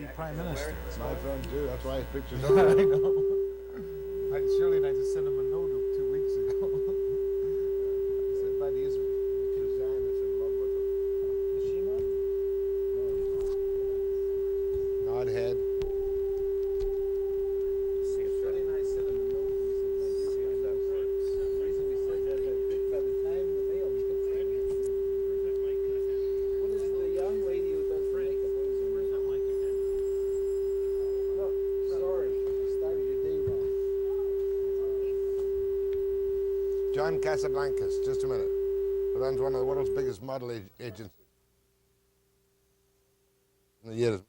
be Prime Minister. It's my friend too, that's why his picture's I up. know. Shirley and I just sent him a note 2 weeks ago. I said, buddy, is Suzanne is in love with him. is she not? Nod head. Shirley and I sent him a note. We said, my dear friend, the reason we said that, by the time the mail gets there, what is the young lady who does the makeup? What is her name? No, sorry, I started your day wrong. John Casablancas, just a minute. Runs one of the world's biggest model agencies. In the years.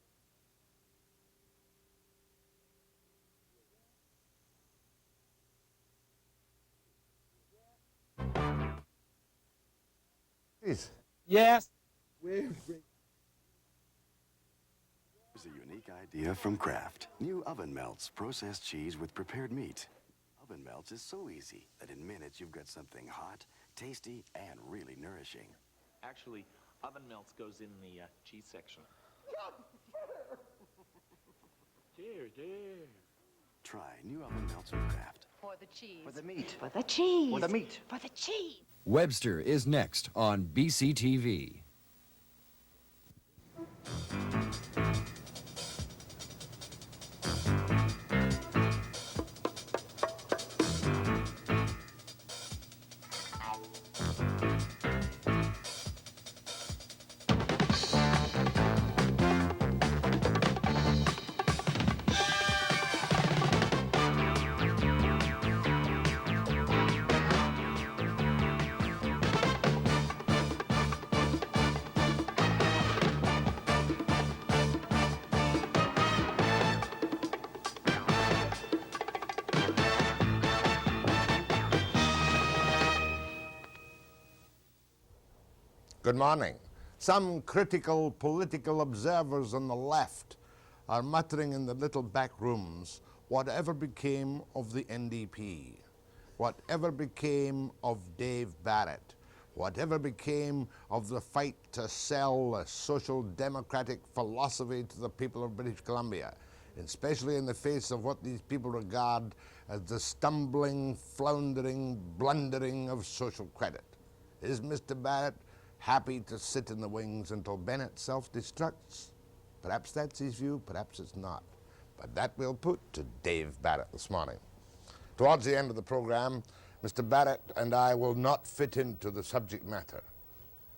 Please. Yes. Here's a unique idea from Kraft. New oven melts processed cheese with prepared meat. Oven melts is so easy that in minutes you've got something hot, tasty, and really nourishing. Actually, oven melts goes in the cheese section. Cheers, cheers. Try new oven melts from Kraft. For the cheese. For the meat. For the cheese. For the meat. For the cheese. Webster is next on BCTV. Good morning. Some critical political observers on the left are muttering in the little back rooms, whatever became of the NDP, whatever became of Dave Barrett, whatever became of the fight to sell a social democratic philosophy to the people of British Columbia, especially in the face of what these people regard as the stumbling, floundering, blundering of social credit. Is Mr. Barrett happy to sit in the wings until Bennett self-destructs? Perhaps that's his view, perhaps it's not. But that we'll put to Dave Barrett this morning. Towards the end of the program, Mr. Barrett and I will not fit into the subject matter,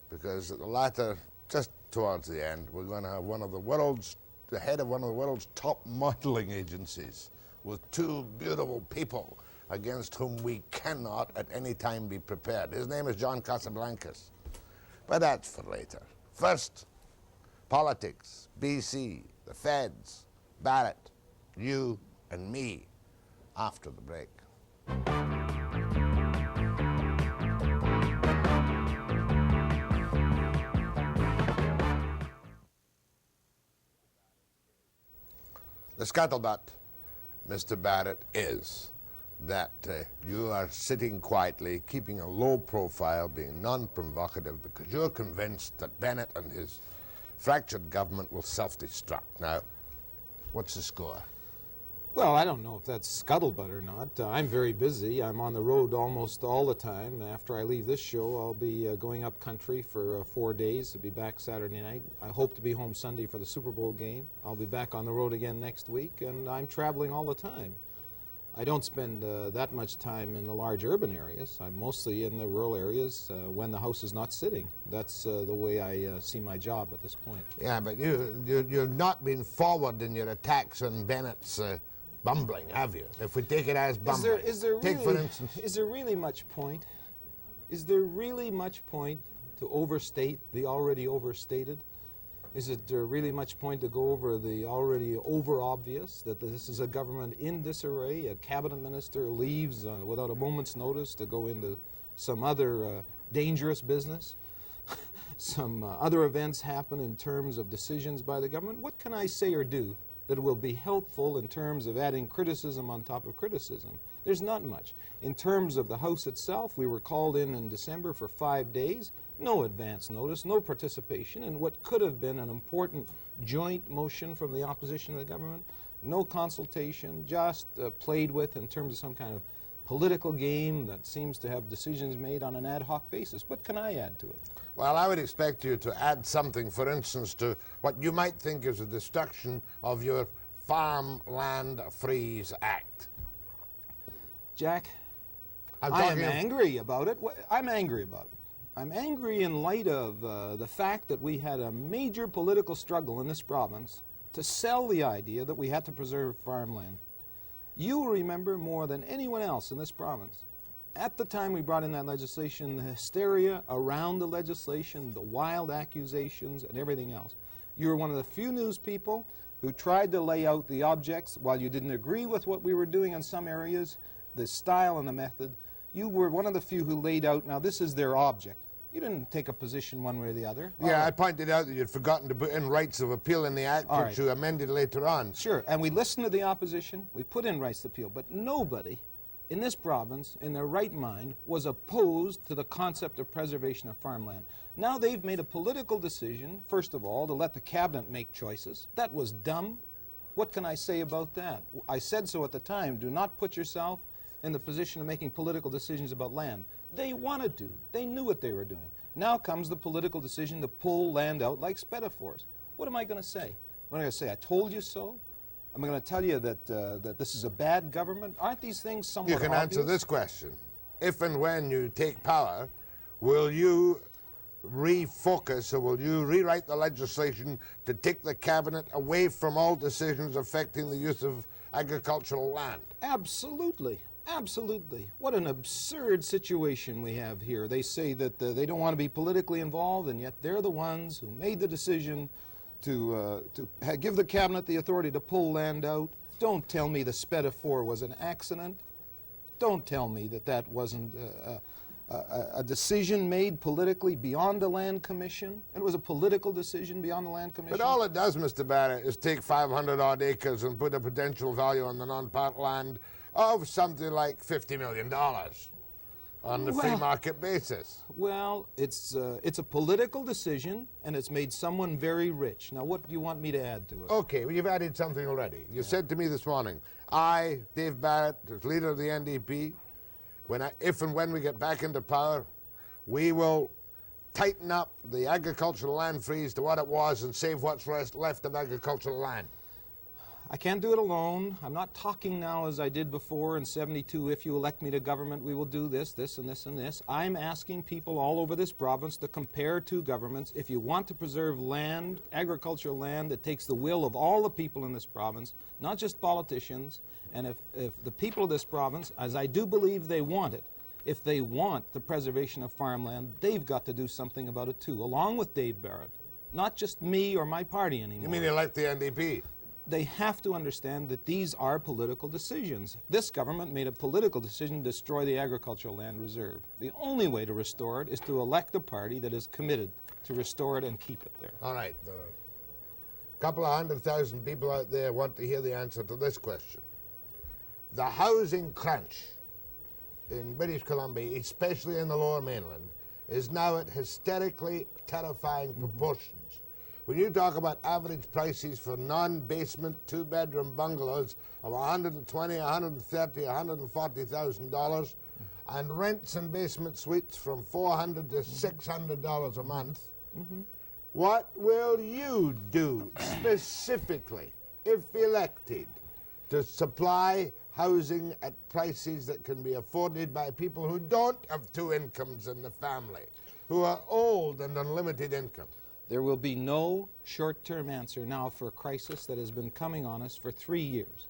because at the latter, just towards the end, we're going to have the head of one of the world's top modeling agencies with two beautiful people against whom we cannot at any time be prepared. His name is John Casablancas. But that's for later. First, politics, BC, the feds, Barrett, you and me, after the break. The scuttlebutt, Mr. Barrett, is that you are sitting quietly, keeping a low profile, being non-provocative, because you're convinced that Bennett and his fractured government will self-destruct. Now, what's the score? Well, I don't know if that's scuttlebutt or not. I'm very busy. I'm on the road almost all the time. After I leave this show, I'll be going up country for 4 days. I'll be back Saturday night. I hope to be home Sunday for the Super Bowl game. I'll be back on the road again next week, and I'm traveling all the time. I don't spend that much time in the large urban areas. I'm mostly in the rural areas when the House is not sitting. That's the way I see my job at this point. Yeah, but you've not been forward in your attacks on Bennett's bumbling, have you? If we take it as bumbling. Take, for instance... Is there really much point? Is there really much point to overstate the already overstated? Is it really much point to go over the already over-obvious, that this is a government in disarray? A cabinet minister leaves without a moment's notice to go into some other dangerous business? Some other events happen in terms of decisions by the government. What can I say or do that will be helpful in terms of adding criticism on top of criticism. There's not much. In terms of the House itself, we were called in December for 5 days, no advance notice, no participation in what could have been an important joint motion from the opposition to the government, no consultation, just played with in terms of some kind of political game that seems to have decisions made on an ad hoc basis. What can I add to it? Well, I would expect you to add something, for instance, to what you might think is a destruction of your Farmland Freeze Act. Jack, I am angry about it. I'm angry about it. I'm angry in light of the fact that we had a major political struggle in this province to sell the idea that we had to preserve farmland. You remember more than anyone else in this province, at the time we brought in that legislation, the hysteria around the legislation, the wild accusations and everything else. You were one of the few news people who tried to lay out the objects. While you didn't agree with what we were doing in some areas, the style and the method, you were one of the few who laid out, now this is their object. You didn't take a position one way or the other. Yeah, I pointed out that you'd forgotten to put in rights of appeal in the Act, which you amended later on. Sure, and we listened to the opposition, we put in rights of appeal, but nobody in this province, in their right mind, was opposed to the concept of preservation of farmland. Now they've made a political decision, first of all, to let the cabinet make choices. That was dumb. What can I say about that? I said so at the time. Do not put yourself in the position of making political decisions about land. They wanted to. They knew what they were doing. Now comes the political decision to pull land out like spedifores. What am I going to say? What am I going to say? I told you so? Am I going to tell you that, that this is a bad government? Aren't these things somewhat You can obvious? answer this question. If and when you take power, will you refocus or will you rewrite the legislation to take the cabinet away from all decisions affecting the use of agricultural land? Absolutely. Absolutely. What an absurd situation we have here. They say that they don't want to be politically involved, and yet they're the ones who made the decision to give the cabinet the authority to pull land out. Don't tell me the spedifor was an accident. Don't tell me that that wasn't a decision made politically beyond the Land Commission. It was a political decision beyond the Land Commission. But all it does, Mr. Barrett, is take 500 odd acres and put a potential value on the non-part land of something like $50 million on the free market basis. Well, it's a political decision, and it's made someone very rich. Now, what do you want me to add to it? Okay, well, you've added something already. You said to me this morning, I, Dave Barrett, as leader of the NDP, if and when we get back into power, we will tighten up the agricultural land freeze to what it was and save what's left of agricultural land. I can't do it alone. I'm not talking now as I did before in '72, if you elect me to government, we will do this, this, and this, and this. I'm asking people all over this province to compare two governments. If you want to preserve land, agricultural land, that takes the will of all the people in this province, not just politicians, and if the people of this province, as I do believe they want it, if they want the preservation of farmland, they've got to do something about it too, along with Dave Barrett. Not just me or my party anymore. You mean elect the NDP? They have to understand that these are political decisions. This government made a political decision to destroy the agricultural land reserve. The only way to restore it is to elect a party that is committed to restore it and keep it there. All right. A couple of 100,000 people out there want to hear the answer to this question. The housing crunch in British Columbia, especially in the Lower Mainland, is now at hysterically terrifying proportions. When you talk about average prices for non-basement, two-bedroom bungalows of $120,000, $130,000, $140,000, and rents in basement suites from $400 to $600 a month, what will you do specifically, if elected, to supply housing at prices that can be afforded by people who don't have two incomes in the family, who are old and unlimited income? There will be no short-term answer now for a crisis that has been coming on us for 3 years.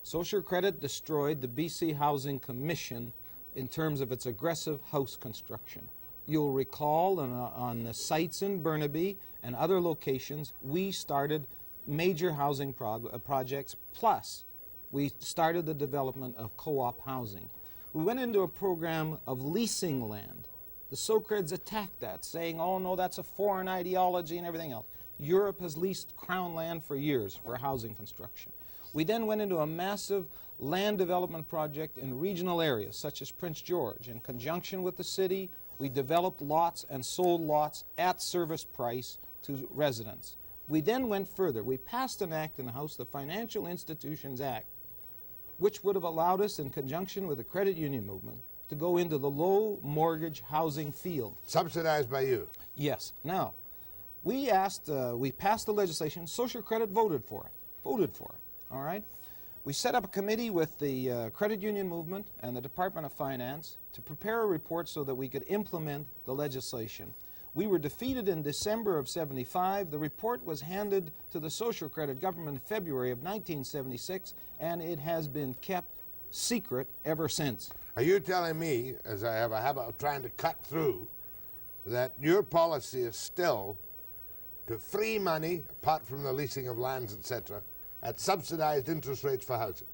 Social credit destroyed the BC Housing Commission in terms of its aggressive house construction. You'll recall on the sites in Burnaby and other locations, we started major housing projects, plus we started the development of co-op housing. We went into a program of leasing land. The Socreds attacked that, saying, oh no, that's a foreign ideology and everything else. Europe has leased Crown land for years for housing construction. We then went into a massive land development project in regional areas such as Prince George. In conjunction with the city, we developed lots and sold lots at service price to residents. We then went further. We passed an act in the House, the Financial Institutions Act, which would have allowed us, in conjunction with the credit union movement, to go into the low mortgage housing field. Subsidized by you? Yes. Now, we passed the legislation, social credit voted for it, all right? We set up a committee with the credit union movement and the Department of Finance to prepare a report so that we could implement the legislation. We were defeated in December of '75. The report was handed to the social credit government in February of 1976, and it has been kept secret ever since. Are you telling me, as I have a habit of trying to cut through, that your policy is still to free money, apart from the leasing of lands, etc., at subsidized interest rates for housing?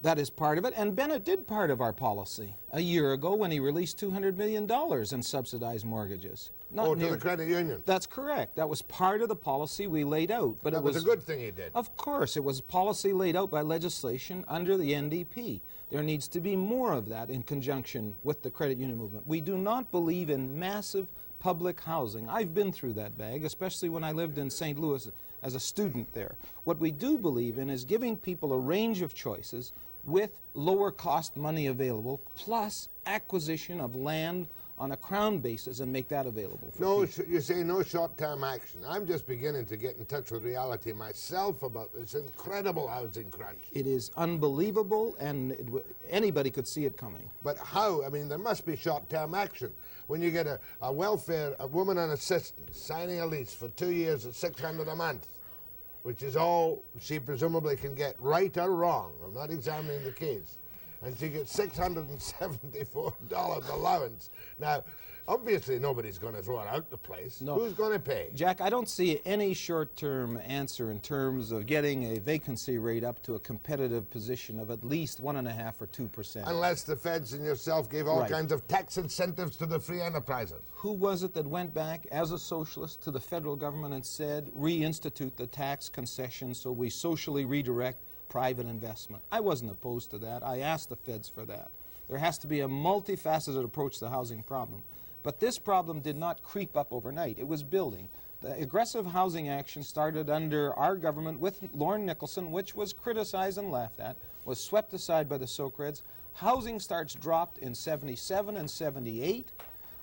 That is part of it, and Bennett did part of our policy a year ago when he released $200 million in subsidized mortgages. To the credit union? That's correct. That was part of the policy we laid out. But that was a good thing he did. Of course, it was a policy laid out by legislation under the NDP. There needs to be more of that in conjunction with the credit union movement. We do not believe in massive public housing. I've been through that bag, especially when I lived in St. Louis as a student there. What we do believe in is giving people a range of choices with lower cost money available, plus acquisition of land on a Crown basis and make that available for people. You say no short-term action. I'm just beginning to get in touch with reality myself about this incredible housing crunch. It is unbelievable, and anybody could see it coming. But how? I mean, there must be short-term action. When you get a woman and assistant signing a lease for 2 years at $600 a month, which is all she presumably can get, right or wrong. I'm not examining the case. And she gets $674 allowance. Now, obviously nobody's going to throw her out the place. No. Who's going to pay? Jack, I don't see any short-term answer in terms of getting a vacancy rate up to a competitive position of at least 1.5 or 2%. Unless the feds and yourself gave all kinds of tax incentives to the free enterprises. Who was it that went back as a socialist to the federal government and said, reinstitute the tax concession so we socially redirect private investment? I wasn't opposed to that. I asked the feds for that. There has to be a multifaceted approach to the housing problem. But this problem did not creep up overnight. It was building. The aggressive housing action started under our government with Lorne Nicholson, which was criticized and laughed at, was swept aside by the Socreds. Housing starts dropped in '77 and '78.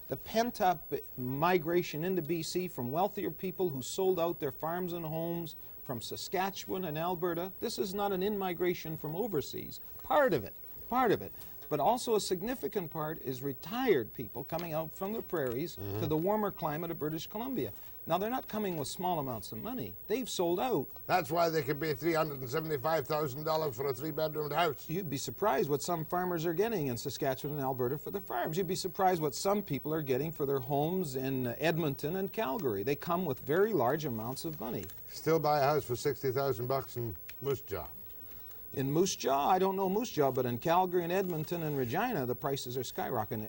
The pent-up migration into BC from wealthier people who sold out their farms and homes from Saskatchewan and Alberta. This is not an in-migration from overseas. Part of it. But also a significant part is retired people coming out from the prairies to the warmer climate of British Columbia. Now, they're not coming with small amounts of money. They've sold out. That's why they can pay $375,000 for a 3-bedroomed house. You'd be surprised what some farmers are getting in Saskatchewan and Alberta for their farms. You'd be surprised what some people are getting for their homes in Edmonton and Calgary. They come with very large amounts of money. Still buy a house for $60,000 in Moose Jaw. In Moose Jaw, I don't know Moose Jaw, but in Calgary and Edmonton and Regina, the prices are skyrocketing.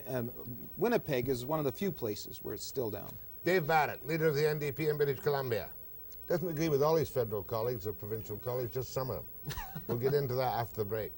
Winnipeg is one of the few places where it's still down. Dave Barrett, leader of the NDP in British Columbia. Doesn't agree with all his federal colleagues or provincial colleagues, just some of them. We'll get into that after the break.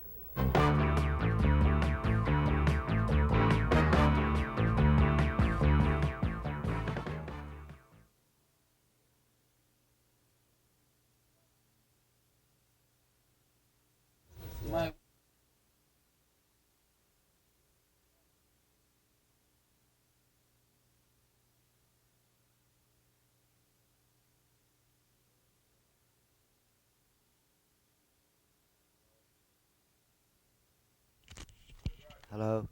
Hello.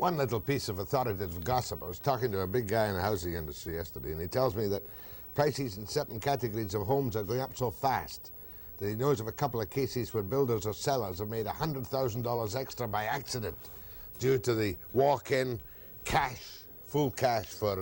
One little piece of authoritative gossip. I was talking to a big guy in the housing industry yesterday, and he tells me that prices in certain categories of homes are going up so fast that he knows of a couple of cases where builders or sellers have made $100,000 extra by accident due to the walk-in cash, full cash for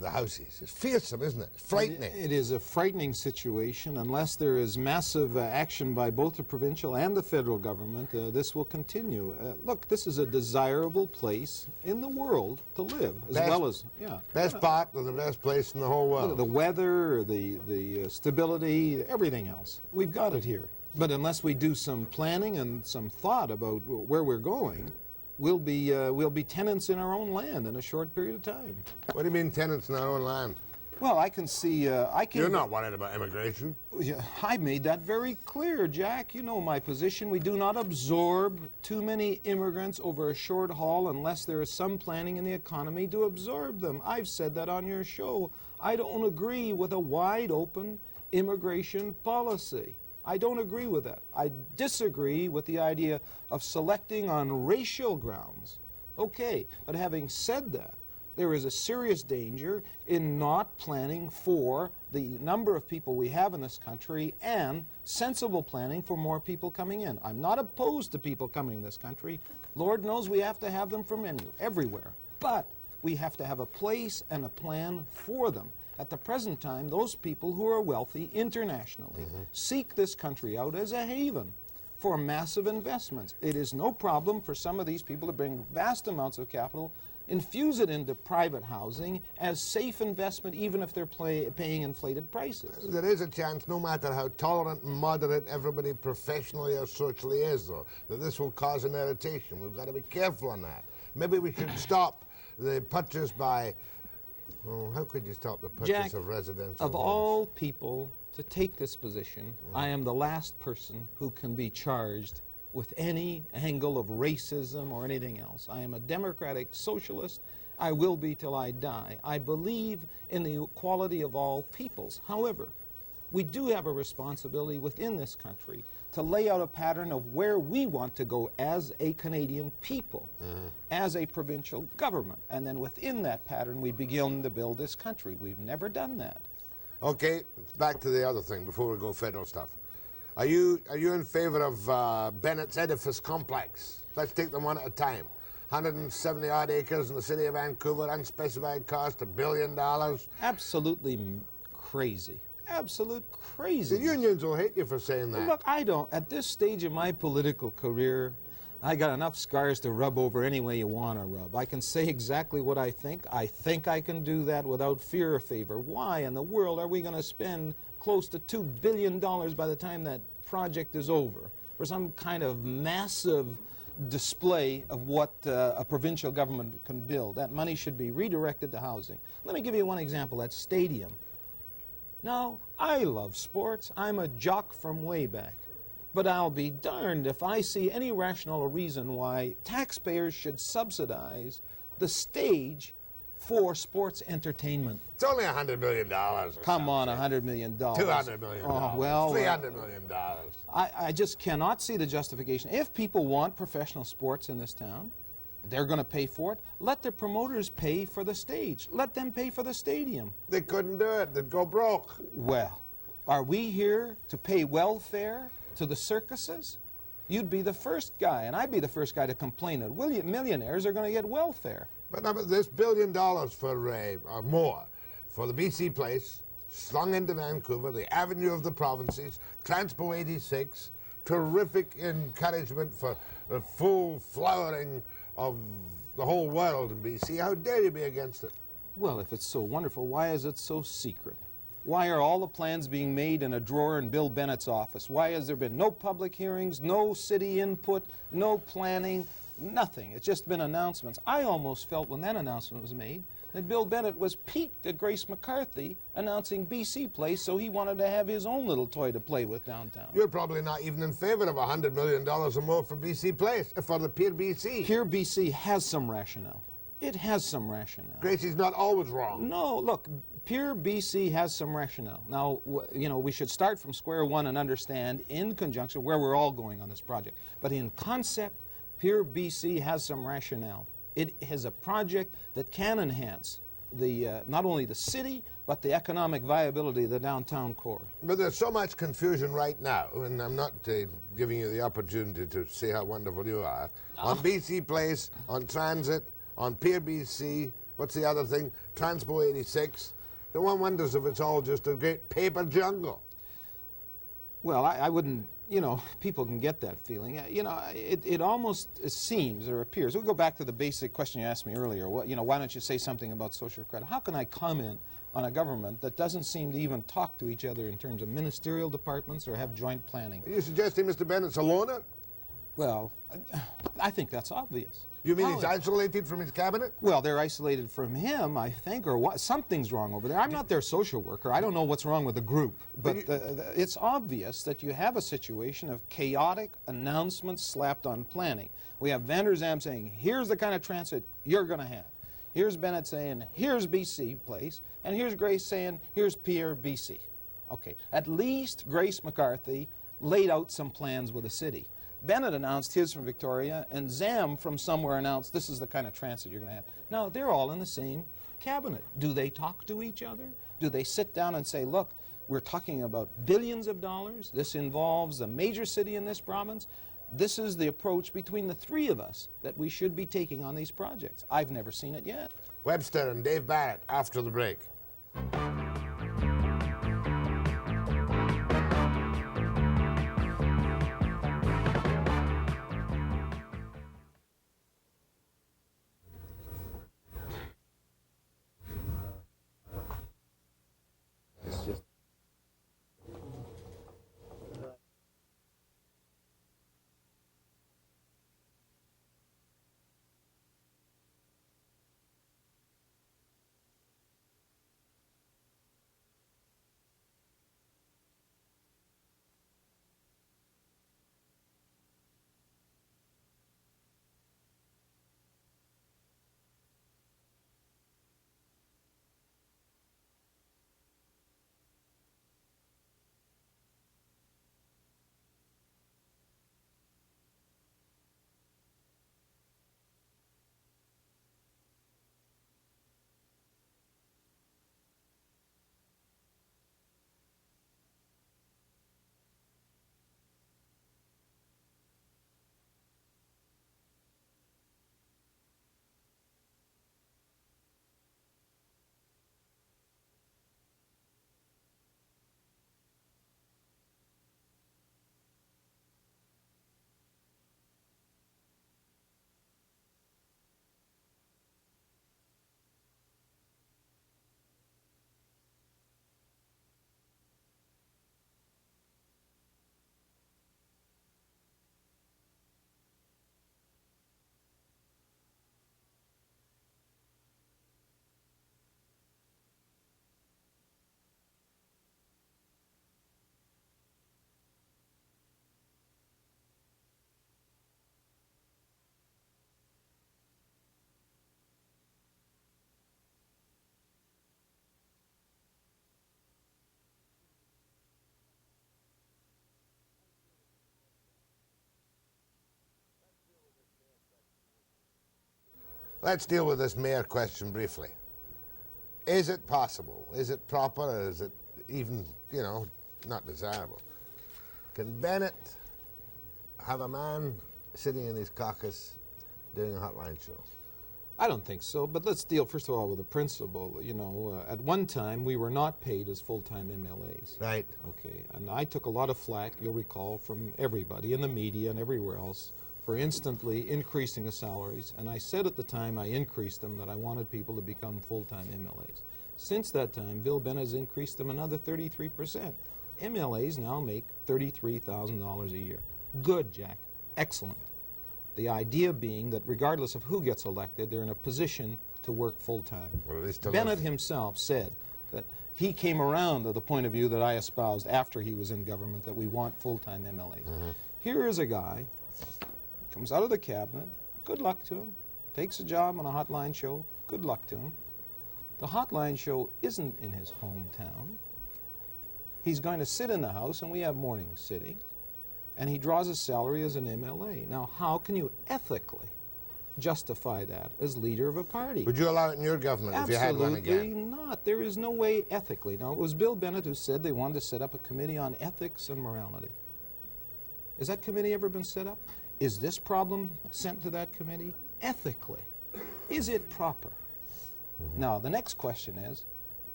the houses. It's fearsome, isn't it? It's frightening. It is a frightening situation. Unless there is massive action by both the provincial and the federal government, this will continue. Look, this is a desirable place in the world to live, as well as, yeah. Best part of the best place in the whole world. The weather, the stability, everything else. We've got it here. But unless we do some planning and some thought about where we're going, we'll be tenants in our own land in a short period of time. What do you mean tenants in our own land? Well, I can see, You're not worried about immigration. Yeah, I made that very clear, Jack. You know my position. We do not absorb too many immigrants over a short haul unless there is some planning in the economy to absorb them. I've said that on your show. I don't agree with a wide open immigration policy. I don't agree with that. I disagree with the idea of selecting on racial grounds. Okay, but having said that, there is a serious danger in not planning for the number of people we have in this country and sensible planning for more people coming in. I'm not opposed to people coming in this country. Lord knows we have to have them from everywhere. But we have to have a place and a plan for them. At the present time, those people who are wealthy internationally seek this country out as a haven for massive investments. It is no problem for some of these people to bring vast amounts of capital, infuse it into private housing as safe investment, even if they're paying inflated prices. There is a chance, no matter how tolerant and moderate everybody professionally or socially is, though, that this will cause an irritation. We've got to be careful on that. Maybe we should stop the purchase by... Oh, how could you stop the purchase Jack, of residential of homes? all people to take this position, I am the last person who can be charged with any angle of racism or anything else. I am a democratic socialist. I will be till I die. I believe in the equality of all peoples. However, we do have a responsibility within this country to lay out a pattern of where we want to go as a Canadian people, as a provincial government. And then within that pattern, we begin to build this country. We've never done that. Okay, back to the other thing before we go federal stuff. Are you in favor of Bennett's edifice complex? Let's take them one at a time. 170 odd acres in the city of Vancouver, unspecified cost, $1 billion. Absolutely crazy. Absolute crazy. The unions will hate you for saying that. Look, I don't. At this stage of my political career, I got enough scars to rub over any way you want to rub. I can say exactly what I think. I think I can do that without fear or favor. Why in the world are we going to spend close to $2 billion by the time that project is over for some kind of massive display of what a provincial government can build? That money should be redirected to housing. Let me give you one example, that stadium. Now, I love sports. I'm a jock from way back. But I'll be darned if I see any rational reason why taxpayers should subsidize the stage for sports entertainment. It's only $100 million. Come on, $100 million. $200 million. Oh, well, $300 million. I just cannot see the justification. If people want professional sports in this town, they're going to pay for it. Let the promoters pay for the stage. Let them pay for the stadium. They couldn't do it. They'd go broke. Well, are we here to pay welfare to the circuses? You'd be the first guy, and I'd be the first guy to complain that millionaires are going to get welfare. But this $1 billion for, or more, for the BC place, slung into Vancouver, the avenue of the provinces, Transpo 86, terrific encouragement for the full flowering of the whole world in BC. How dare you be against it? Well, if it's so wonderful, why is it so secret? Why are all the plans being made in a drawer in Bill Bennett's office? Why has there been no public hearings, no city input, no planning, nothing? It's just been announcements. I almost felt when that announcement was made that Bill Bennett was piqued at Grace McCarthy announcing BC Place, so he wanted to have his own little toy to play with downtown. You're probably not even in favor of $100 million or more for BC Place, for the Pier BC. Pier BC has some rationale. It has some rationale. Gracie's not always wrong. No, look, Pier BC has some rationale. Now, you know, we should start from square one and understand in conjunction where we're all going on this project. But in concept, Pier BC has some rationale. It has a project that can enhance not only the city, but the economic viability of the downtown core. But there's so much confusion right now, and I'm not giving you the opportunity to see how wonderful you are. On BC Place, on Transit, on Pier BC, what's the other thing? Transpo 86. No one wonders if it's all just a great paper jungle. Well, I wouldn't, you know, people can get that feeling. You know, it almost seems or appears. We'll go back to the basic question you asked me earlier. What, you know, why don't you say something about social credit? How can I comment on a government that doesn't seem to even talk to each other in terms of ministerial departments or have joint planning? Are you suggesting Mr. Bennett's a loner? Well, I think that's obvious. You mean he's isolated from his cabinet? Well, they're isolated from him, I think, or what? Something's wrong over there. I'm not their social worker. I don't know what's wrong with the group. But it's obvious that you have a situation of chaotic announcements slapped on planning. We have Van der Zam saying, here's the kind of transit you're going to have. Here's Bennett saying, here's BC Place. And here's Grace saying, here's Pier BC. Okay, at least Grace McCarthy laid out some plans with the city. Bennett announced his from Victoria, and Zam from somewhere announced this is the kind of transit you're going to have. Now, they're all in the same cabinet. Do they talk to each other? Do they sit down and say, look, we're talking about billions of dollars. This involves a major city in this province. This is the approach between the three of us that we should be taking on these projects. I've never seen it yet. Webster and Dave Barrett after the break. Let's deal with this mayor question briefly. Is it possible? Is it proper? Is it even, you know, not desirable? Can Bennett have a man sitting in his caucus doing a hotline show? I don't think so, but let's deal first of all with the principle. You know, at one time we were not paid as full-time MLAs. Right. Okay, and I took a lot of flack, you'll recall, from everybody in the media and everywhere else for instantly increasing the salaries, and I said at the time I increased them that I wanted people to become full-time MLAs. Since that time, Bill Bennett has increased them another 33%. MLAs now make $33,000 a year. Good, Jack. Excellent. The idea being that regardless of who gets elected, they're in a position to work full-time. Well, Bennett himself said that he came around to the point of view that I espoused after he was in government, that we want full-time MLAs. Here is a guy, comes out of the cabinet, good luck to him, takes a job on a hotline show, good luck to him. The hotline show isn't in his hometown. He's going to sit in the House, and we have morning sitting. and he draws his salary as an MLA. Now, how can you ethically justify that as leader of a party? Would you allow it in your government if you had one again? Absolutely not. There is no way ethically. Now, it was Bill Bennett who said they wanted to set up a committee on ethics and morality. Has that committee ever been set up? Is this problem sent to that committee? Ethically, is it proper? Now, the next question is,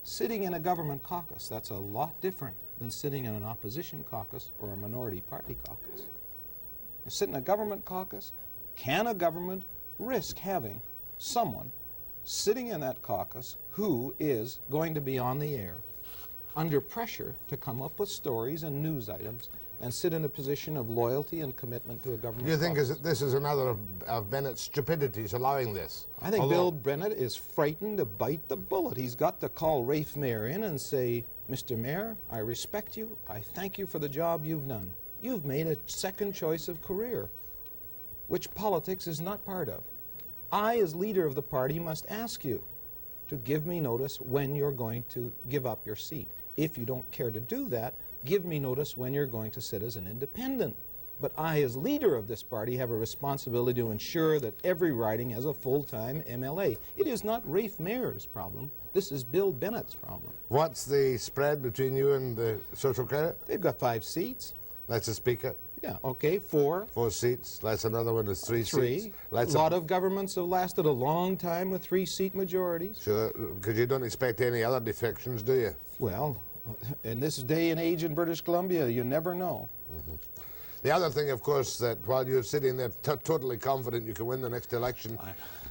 sitting in a government caucus, that's a lot different than sitting in an opposition caucus or a minority party caucus. You sit in a government caucus, can a government risk having someone sitting in that caucus who is going to be on the air under pressure to come up with stories and news items and sit in a position of loyalty and commitment to a government Do you think caucus? this is another of Bennett's stupidities allowing this? I think Bill Bennett is frightened to bite the bullet. He's got to call Raif Mair in and say, Mr. Mair, I respect you. I thank you for the job you've done. You've made a second choice of career, which politics is not part of. I, as leader of the party, must ask you to give me notice when you're going to give up your seat. If you don't care to do that, give me notice when you're going to sit as an independent. But I, as leader of this party, have a responsibility to ensure that every riding has a full-time MLA. It is not Raif Mair's problem. This is Bill Bennett's problem. What's the spread between you and the Social Credit? They've got 5 seats. That's a speaker. Yeah, okay, 4. 4 seats. That's another one is 3 3. seats. A lot of governments have lasted a long time with 3-seat majorities. Sure, because you don't expect any other defections, do you? Well, in this day and age in British Columbia, you never know. The other thing, of course, that while you're sitting there totally confident you can win the next election,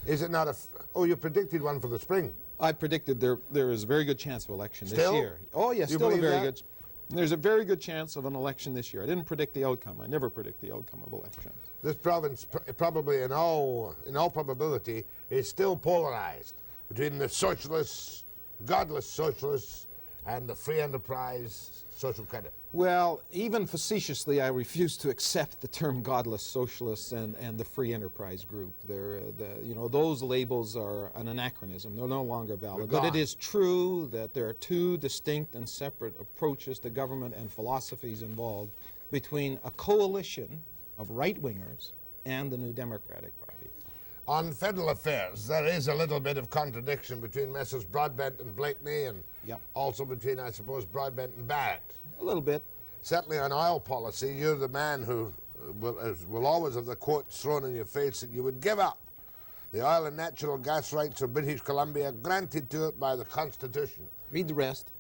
is it not oh, you predicted one for the spring. I predicted there is a very good chance of election Still? this year. Oh, yes, You still a believe very that? good. There's a very good chance of an election this year. I didn't predict the outcome. I never predict the outcome of elections. This province probably, in all probability, is still polarized between the socialists, godless socialists, and the free enterprise Social Credit. Well, even facetiously, I refuse to accept the term godless socialists and the free enterprise group. Those labels are an anachronism. They're no longer valid. But it is true that there are 2 distinct and separate approaches to government and philosophies involved between a coalition of right-wingers and the New Democratic Party. On federal affairs, there is a little bit of contradiction between Messrs. Broadbent and Blakeney, and also between, I suppose, Broadbent and Barrett. A little bit. Certainly on oil policy, you're the man who will always have the quotes thrown in your face that you would give up the oil and natural gas rights of British Columbia granted to it by the Constitution. Read the rest.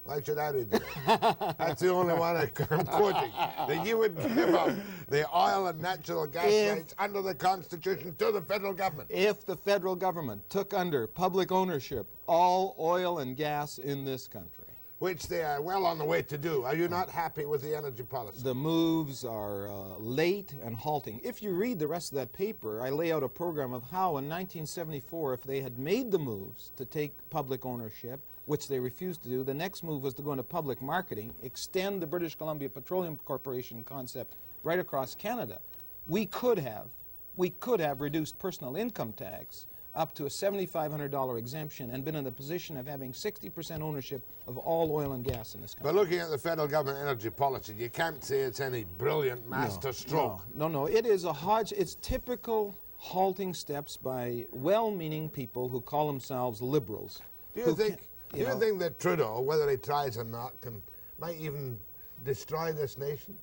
Why should I read that? That's the only one I'm quoting. That you would give up the oil and natural gas rights under the Constitution to the federal government. If the federal government took under public ownership all oil and gas in this country. Which they are well on the way to do. Are you not happy with the energy policy? The moves are late and halting. If you read the rest of that paper, I lay out a program of how in 1974, if they had made the moves to take public ownership, which they refused to do, the next move was to go into public marketing, extend the British Columbia Petroleum Corporation concept right across Canada. We could have reduced personal income tax up to a $7,500 exemption and been in the position of having 60% ownership of all oil and gas in this country. But looking at the federal government energy policy, you can't say it's any brilliant master stroke. No. It is a hodge. It's typical halting steps by well-meaning people who call themselves liberals. Do you think that Trudeau, whether he tries or not, might even destroy this nation?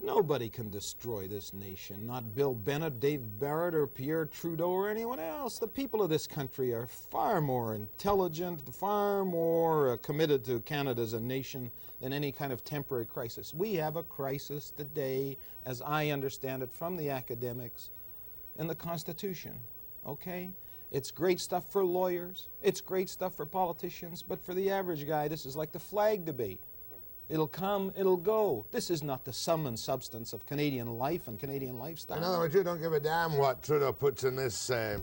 Nobody can destroy this nation, not Bill Bennett, Dave Barrett, or Pierre Trudeau, or anyone else. The people of this country are far more intelligent, far more committed to Canada as a nation than any kind of temporary crisis. We have a crisis today, as I understand it from the academics, in the Constitution, okay? It's great stuff for lawyers, it's great stuff for politicians, but for the average guy, this is like the flag debate. It'll come, it'll go. This is not the sum and substance of Canadian life and Canadian lifestyle. In other words, you don't give a damn what Trudeau puts in this I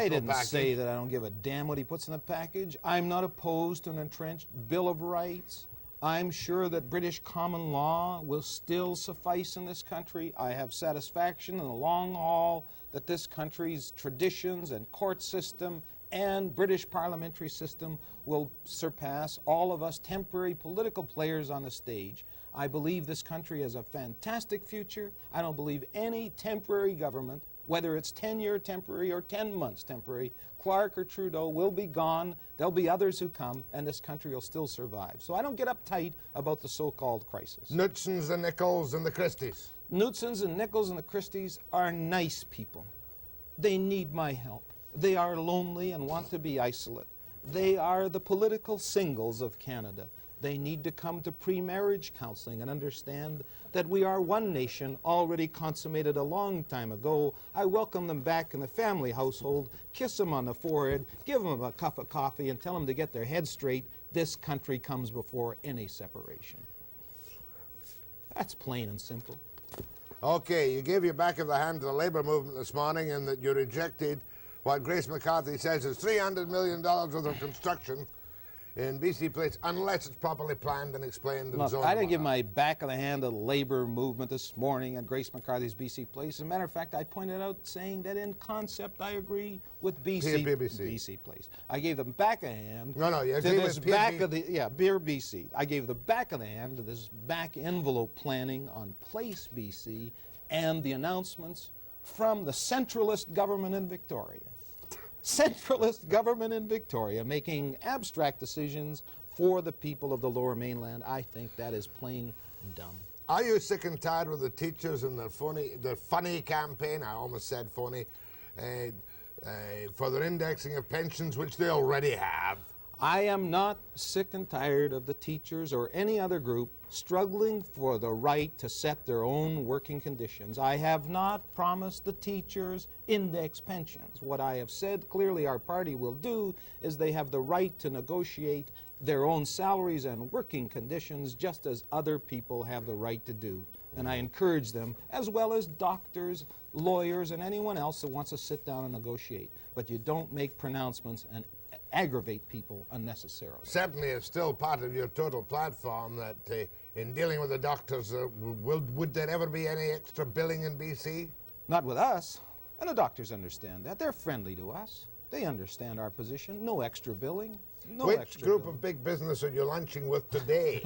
didn't say that I don't give a damn what he puts in the package. I'm not opposed to an entrenched Bill of Rights. I'm sure that British common law will still suffice in this country. I have satisfaction in the long haul that this country's traditions and court system and British parliamentary system will surpass all of us temporary political players on the stage. I believe this country has a fantastic future. I don't believe any temporary government, whether it's 10-year temporary or 10 months temporary, Clark or Trudeau will be gone. There'll be others who come, and this country will still survive. So I don't get uptight about the so-called crisis. Knutsons and Nichols and the Christies. Knutsons and Nichols and the Christies are nice people. They need my help. They are lonely and want to be isolate. They are the political singles of Canada. They need to come to pre-marriage counseling and understand that we are one nation already consummated a long time ago. I welcome them back in the family household, kiss them on the forehead, give them a cup of coffee, and tell them to get their head straight. This country comes before any separation. That's plain and simple. Okay, you gave your back of the hand to the Labour movement this morning and that you rejected what Grace McCarthy says is $300 million worth of construction in BC Place unless it's properly planned and explained and Look, zoned. I didn't give my back of the hand to the Labour movement this morning at Grace McCarthy's BC Place. As a matter of fact, I pointed out saying that in concept I agree with BC Place. I gave them back a hand. No, you to agree this with back of the Pier BC. I gave the back of the hand to this back envelope planning on Place BC and the announcements from the centralist government in Victoria. Centralist government in Victoria making abstract decisions for the people of the Lower Mainland. I think that is plain dumb. Are you sick and tired with the teachers and their funny campaign, I almost said phony, for their indexing of pensions, which they already have? I am not sick and tired of the teachers or any other group struggling for the right to set their own working conditions. I have not promised the teachers index pensions. What I have said clearly our party will do is they have the right to negotiate their own salaries and working conditions just as other people have the right to do. And I encourage them, as well as doctors, lawyers, and anyone else that wants to sit down and negotiate. But you don't make pronouncements and aggravate people unnecessarily. Certainly it's still part of your total platform that in dealing with the doctors, would there ever be any extra billing in BC? Not with us. And the doctors understand that. They're friendly to us. They understand our position. No extra billing. No Which extra group billing. of big business are you lunching with today?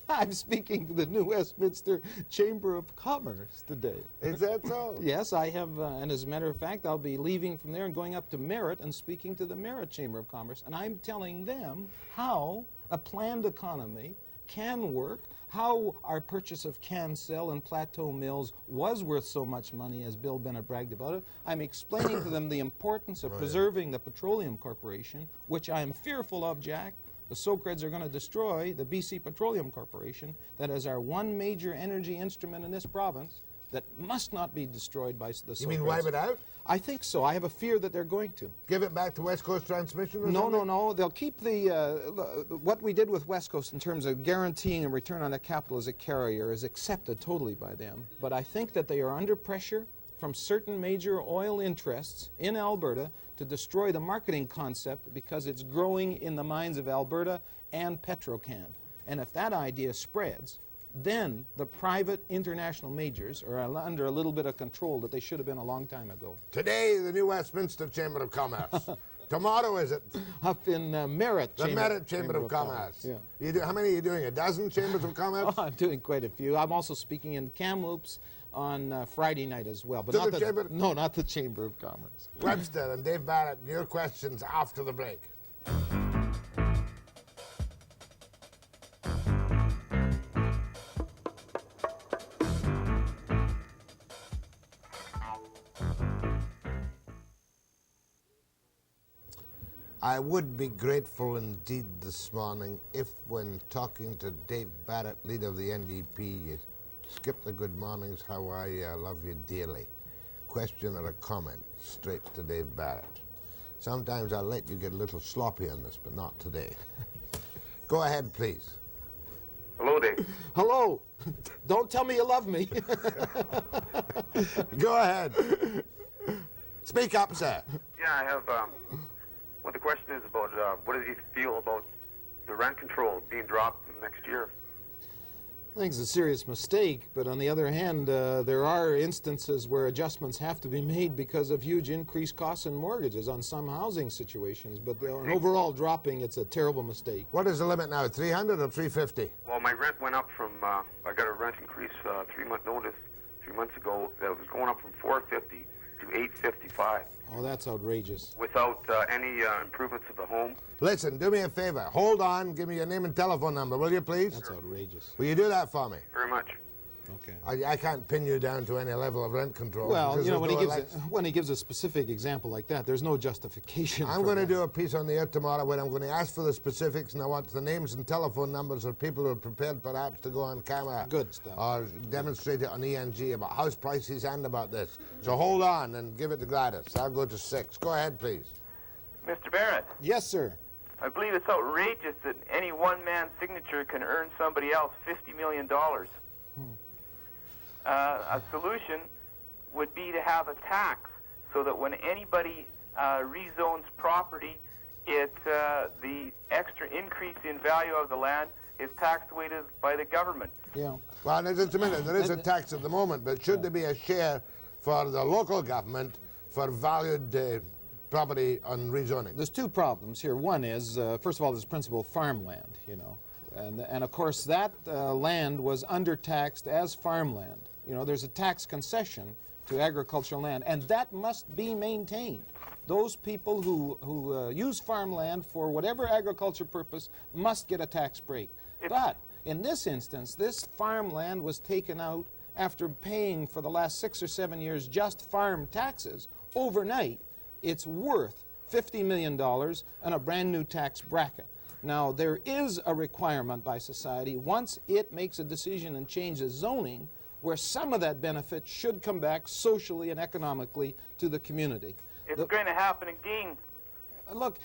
I'm speaking to the New Westminster Chamber of Commerce today. Is that so? Yes, I have, and as a matter of fact, I'll be leaving from there and going up to Merritt and speaking to the Merritt Chamber of Commerce. And I'm telling them how a planned economy can work, how our purchase of Cancel and Plateau Mills was worth so much money as Bill Bennett bragged about it. I'm explaining to them the importance of preserving the Petroleum Corporation, which I am fearful of, Jack. The Socreds are going to destroy the BC Petroleum Corporation, that is our one major energy instrument in this province that must not be destroyed by the Socreds. You mean wipe it out? I think so. I have a fear that they're going to. Give it back to West Coast Transmission or No, something? no. They'll keep what we did with West Coast in terms of guaranteeing a return on the capital as a carrier is accepted totally by them. But I think that they are under pressure from certain major oil interests in Alberta to destroy the marketing concept because it's growing in the minds of Alberta and Petrocan. And if that idea spreads, then the private international majors are under a little bit of control that they should have been a long time ago. Today, the New Westminster Chamber of Commerce. Tomorrow, is it? Up in Merritt. The Merritt Chamber of Commerce. Yeah. How many are you doing? A dozen chambers of commerce? Oh, I'm doing quite a few. I'm also speaking in Kamloops on Friday night as well. But To not the Chamber? No, not the Chamber of Commerce. Webster and Dave Barrett, your questions after the break. I would be grateful indeed this morning if, when talking to Dave Barrett, leader of the NDP, you skip the good mornings, how are you, I love you dearly. Question or a comment, straight to Dave Barrett. Sometimes I'll let you get a little sloppy on this, but not today. Go ahead, please. Hello, Dave. Hello. Don't tell me you love me. Go ahead. Speak up, sir. Yeah, I have, what the question is about, what does he feel about the rent control being dropped next year? I think it's a serious mistake, but on the other hand, there are instances where adjustments have to be made because of huge increased costs in mortgages on some housing situations. But an overall dropping, it's a terrible mistake. What is the limit now, 300 or 350? Well, my rent went up from, I got a rent increase 3-month notice 3 months ago. That was going up from $450 to $855 Oh, that's outrageous. without any improvements of the home. Listen, do me a favor. Hold on. Give me your name and telephone number, will you, please? That's outrageous. Will you do that for me? Very much. Okay. I can't pin you down to any level of rent control. Well, because you know, there's when he gives a specific example like that, there's no justification. I'm going to do a piece on the air tomorrow where I'm going to ask for the specifics, and I want the names and telephone numbers of people who are prepared perhaps to go on camera. Good stuff. Or demonstrate it on ENG about house prices and about this. So hold on and give it to Gladys. I'll go to 6. Go ahead, please. Mr. Barrett, Yes, sir. I believe it's outrageous that any one-man signature can earn somebody else $50 million. A solution would be to have a tax so that when anybody rezones property, the extra increase in value of the land is taxed away by the government. Yeah. Well, now, just a minute. There is a tax at the moment, but should there be a share for the local government for valued property on rezoning? There's two problems here. One is, first of all, there's principal farmland, you know. And of course, that land was undertaxed as farmland. You know, there's a tax concession to agricultural land, and that must be maintained. Those people who use farmland for whatever agriculture purpose must get a tax break. But in this instance, this farmland was taken out after paying for the last 6 or 7 years just farm taxes. Overnight, it's worth $50 million and a brand new tax bracket. Now, there is a requirement by society, once it makes a decision and changes zoning, where some of that benefit should come back socially and economically to the community. It's going to happen again. Look,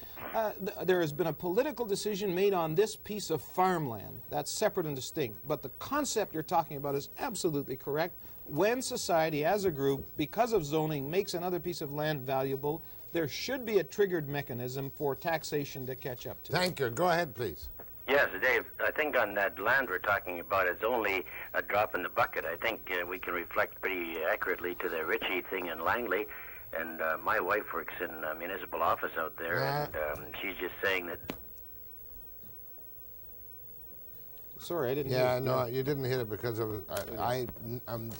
there has been a political decision made on this piece of farmland. That's separate and distinct. But the concept you're talking about is absolutely correct. When society as a group, because of zoning, makes another piece of land valuable, there should be a triggered mechanism for taxation to catch up to. Thank you. Go ahead, please. Yes, Dave, I think on that land we're talking about, it's only a drop in the bucket. I think we can reflect pretty accurately to the Ritchie thing in Langley. And my wife works in a municipal office out there, and she's just saying that... Sorry, I didn't hear Yeah, it. no, you didn't hit it because of, I'm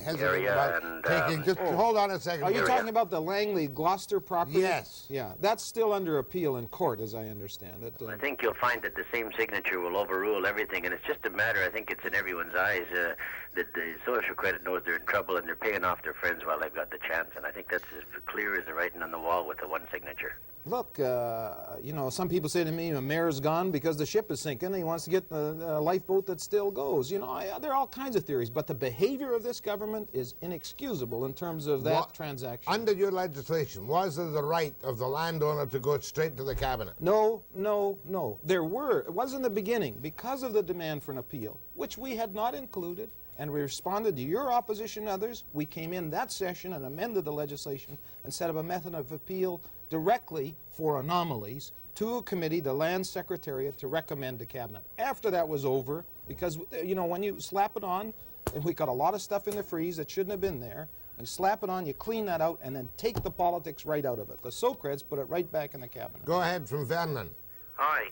hesitant Area about and, taking, just hold on a second. Are you talking about the Langley Gloucester property? Yes. Yeah, that's still under appeal in court, as I understand it. I think you'll find that the same signature will overrule everything, and it's just a matter, I think it's in everyone's eyes, that the social credit knows they're in trouble and they're paying off their friends while they've got the chance, and I think that's as clear as the writing on the wall with the one signature. Look, you know, some people say to me, Mair's gone because the ship is sinking. He wants to get the lifeboat that still goes. You know, there are all kinds of theories, but the behavior of this government is inexcusable in terms of that transaction. Under your legislation, was there the right of the landowner to go straight to the cabinet? No, no, no. There were. It was in the beginning because of the demand for an appeal, which we had not included, and we responded to your opposition and others. We came in that session and amended the legislation and set up a method of appeal directly for anomalies to a committee, the Land Secretariat, to recommend to Cabinet. After that was over, because, you know, when you slap it on, and we got a lot of stuff in the freeze that shouldn't have been there, and slap it on, you clean that out, and then take the politics right out of it. The Socreds put it right back in the Cabinet. Go ahead, from Vernon. Hi,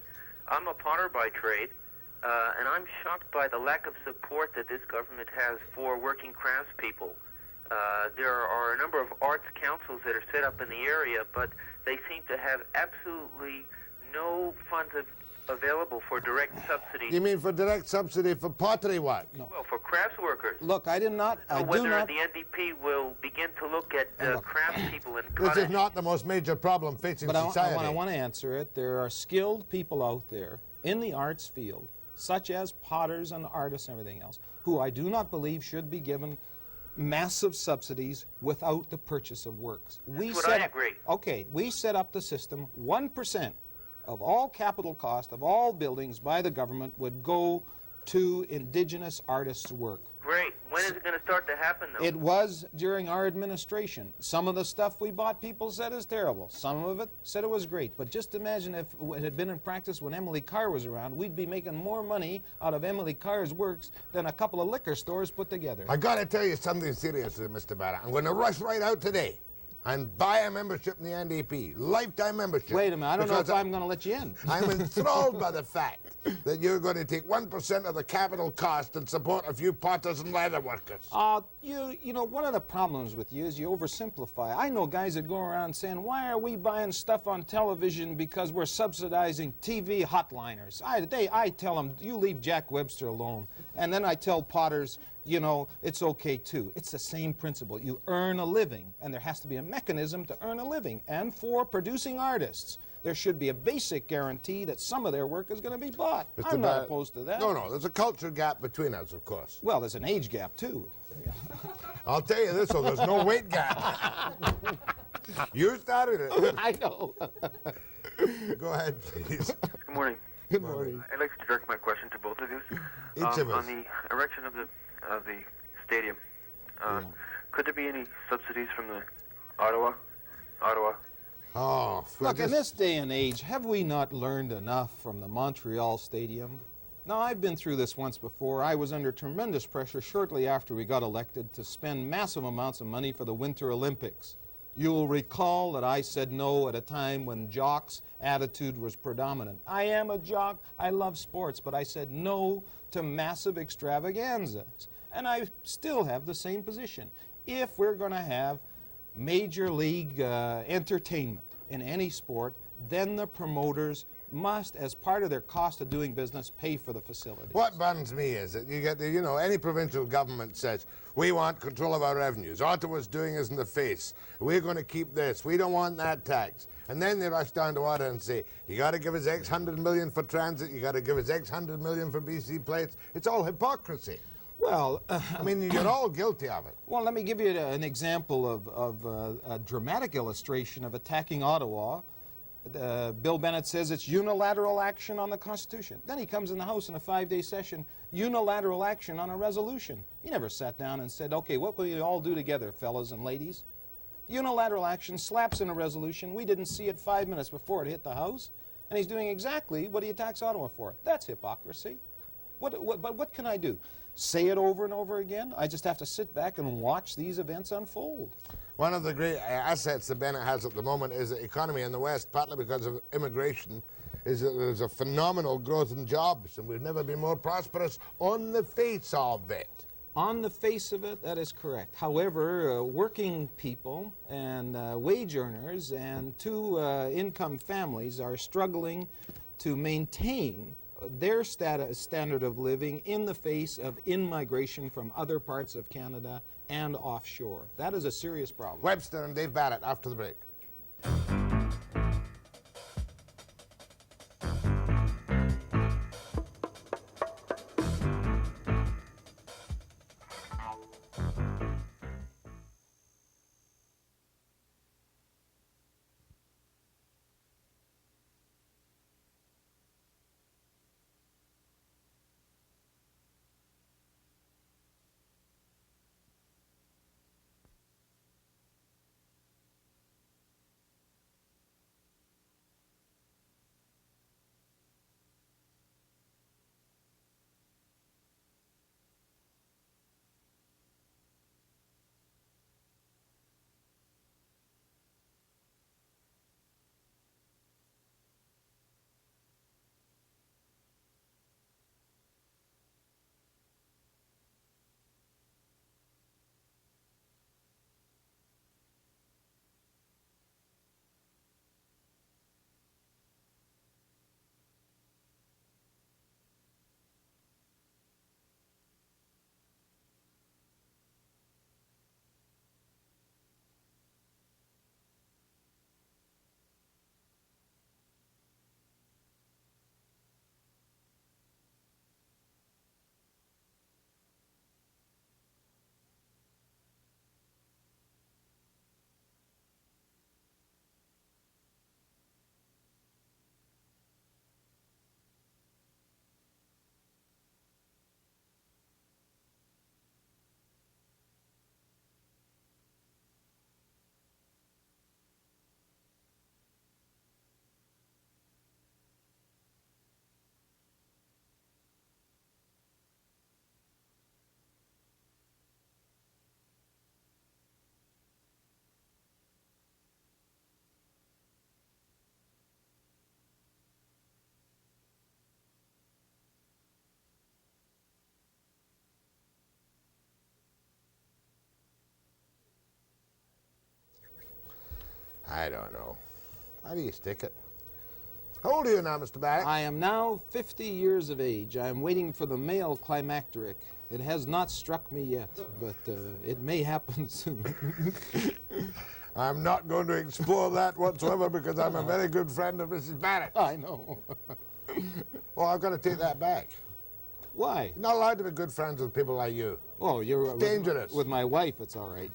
I'm a potter by trade, and I'm shocked by the lack of support that this government has for working craftspeople. There are a number of arts councils that are set up in the area, but they seem to have absolutely no funds available for direct subsidy. You mean for direct subsidy for pottery work? No. Well, for crafts workers. Look, I do not. Whether the NDP will begin to look at craftspeople and This is not the most major problem facing society. I want to answer it. There are skilled people out there in the arts field, such as potters and artists and everything else, who I do not believe should be given massive subsidies without the purchase of works. I agree. Okay, we set up the system. 1% of all capital cost of all buildings by the government would go to Indigenous artists' work. Great. When is it going to start to happen, though? It was during our administration. Some of the stuff we bought, people said is terrible. Some of it said it was great. But just imagine if it had been in practice when Emily Carr was around, we'd be making more money out of Emily Carr's works than a couple of liquor stores put together. I got to tell you something serious, Mr. Barrett. I'm going to rush right out today and buy a membership in the NDP, lifetime membership. Wait a minute, I don't know if I'm going to let you in. I'm enthralled by the fact that you're going to take 1% of the capital cost and support a few potters and leather workers. You know, one of the problems with you is you oversimplify. I know guys that go around saying, why are we buying stuff on television because we're subsidizing TV hotliners? I tell them, you leave Jack Webster alone. And then I tell potters, you know, it's okay too. It's the same principle. You earn a living, and there has to be a mechanism to earn a living. And for producing artists, there should be a basic guarantee that some of their work is going to be bought. I'm not opposed to that. No, there's a culture gap between us, of course. Well, there's an age gap, too. I'll tell you this, though, there's no weight gap. You started it. I know. Go ahead, please. Good morning. Good morning. I'd like to direct my question to both of you. Each of us. On the erection of the stadium, could there be any subsidies from the Ottawa? Oh, look, in this day and age, have we not learned enough from the Montreal Stadium? Now, I've been through this once before. I was under tremendous pressure shortly after we got elected to spend massive amounts of money for the Winter Olympics. You will recall that I said no at a time when jock's attitude was predominant. I am a jock, I love sports, but I said no to massive extravaganzas. And I still have the same position. If we're going to have major league entertainment in any sport, then the promoters must, as part of their cost of doing business, pay for the facilities. What burns me is that you get, any provincial government says, we want control of our revenues. Ottawa's doing us in the face. We're going to keep this. We don't want that tax. And then they rush down to Ottawa and say, you got to give us X hundred million for transit, you got to give us X hundred million for BC plates. It's all hypocrisy. Well, I mean, you're all guilty of it. Well, let me give you an example of a dramatic illustration of attacking Ottawa. Bill Bennett says it's unilateral action on the Constitution. Then he comes in the House in a 5-day session, unilateral action on a resolution. He never sat down and said, okay, what will you all do together, fellas and ladies? Unilateral action, slaps in a resolution. We didn't see it 5 minutes before it hit the House. And he's doing exactly what he attacks Ottawa for. That's hypocrisy. But what can I do? Say it over and over again? I just have to sit back and watch these events unfold. One of the great assets that Bennett has at the moment is the economy in the West, partly because of immigration, is that there's a phenomenal growth in jobs, and we've never been more prosperous on the face of it. On the face of it, that is correct. However, working people and wage earners and two-income families are struggling to maintain their standard of living in the face of in-migration from other parts of Canada and offshore. That is a serious problem. Webster and Dave Barrett after the break. I don't know. How do you stick it? How old are you now, Mr. Barrett? I am now 50 years of age. I am waiting for the male climacteric. It has not struck me yet, but it may happen soon. I'm not going to explore that whatsoever because I'm a very good friend of Mrs. Barrett. I know. Well, I've got to take that back. Why? You're not allowed to be good friends with people like you. Oh, you're it's dangerous. With my wife, it's all right.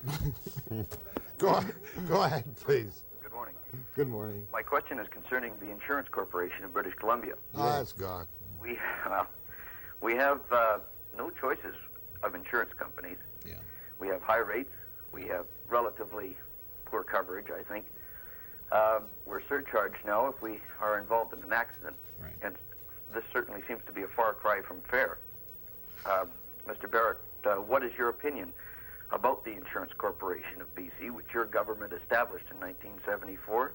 Go ahead, please. Good morning. Good morning. My question is concerning the Insurance Corporation of British Columbia. Oh, that's gone. We have no choices of insurance companies. Yeah. We have high rates. We have relatively poor coverage, I think. We're surcharged now if we are involved in an accident. Right. And this certainly seems to be a far cry from fair. Mr. Barrett, what is your opinion about the Insurance Corporation of BC, which your government established in 1974?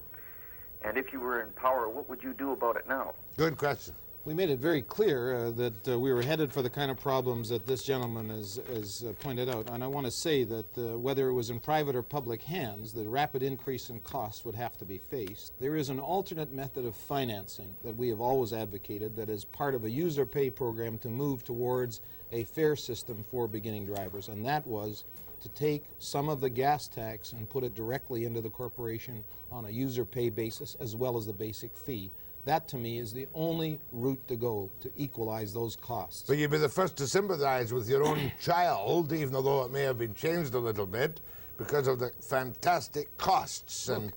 And if you were in power, what would you do about it now? Good question. We made it very clear that we were headed for the kind of problems that this gentleman has pointed out. And I want to say that whether it was in private or public hands, the rapid increase in costs would have to be faced. There is an alternate method of financing that we have always advocated that is part of a user pay program to move towards a fair system for beginning drivers. And that was to take some of the gas tax and put it directly into the corporation on a user pay basis as well as the basic fee. That, to me, is the only route to go to equalize those costs. But you'd be the first to sympathize with your own child, even though it may have been changed a little bit, because of the fantastic costs and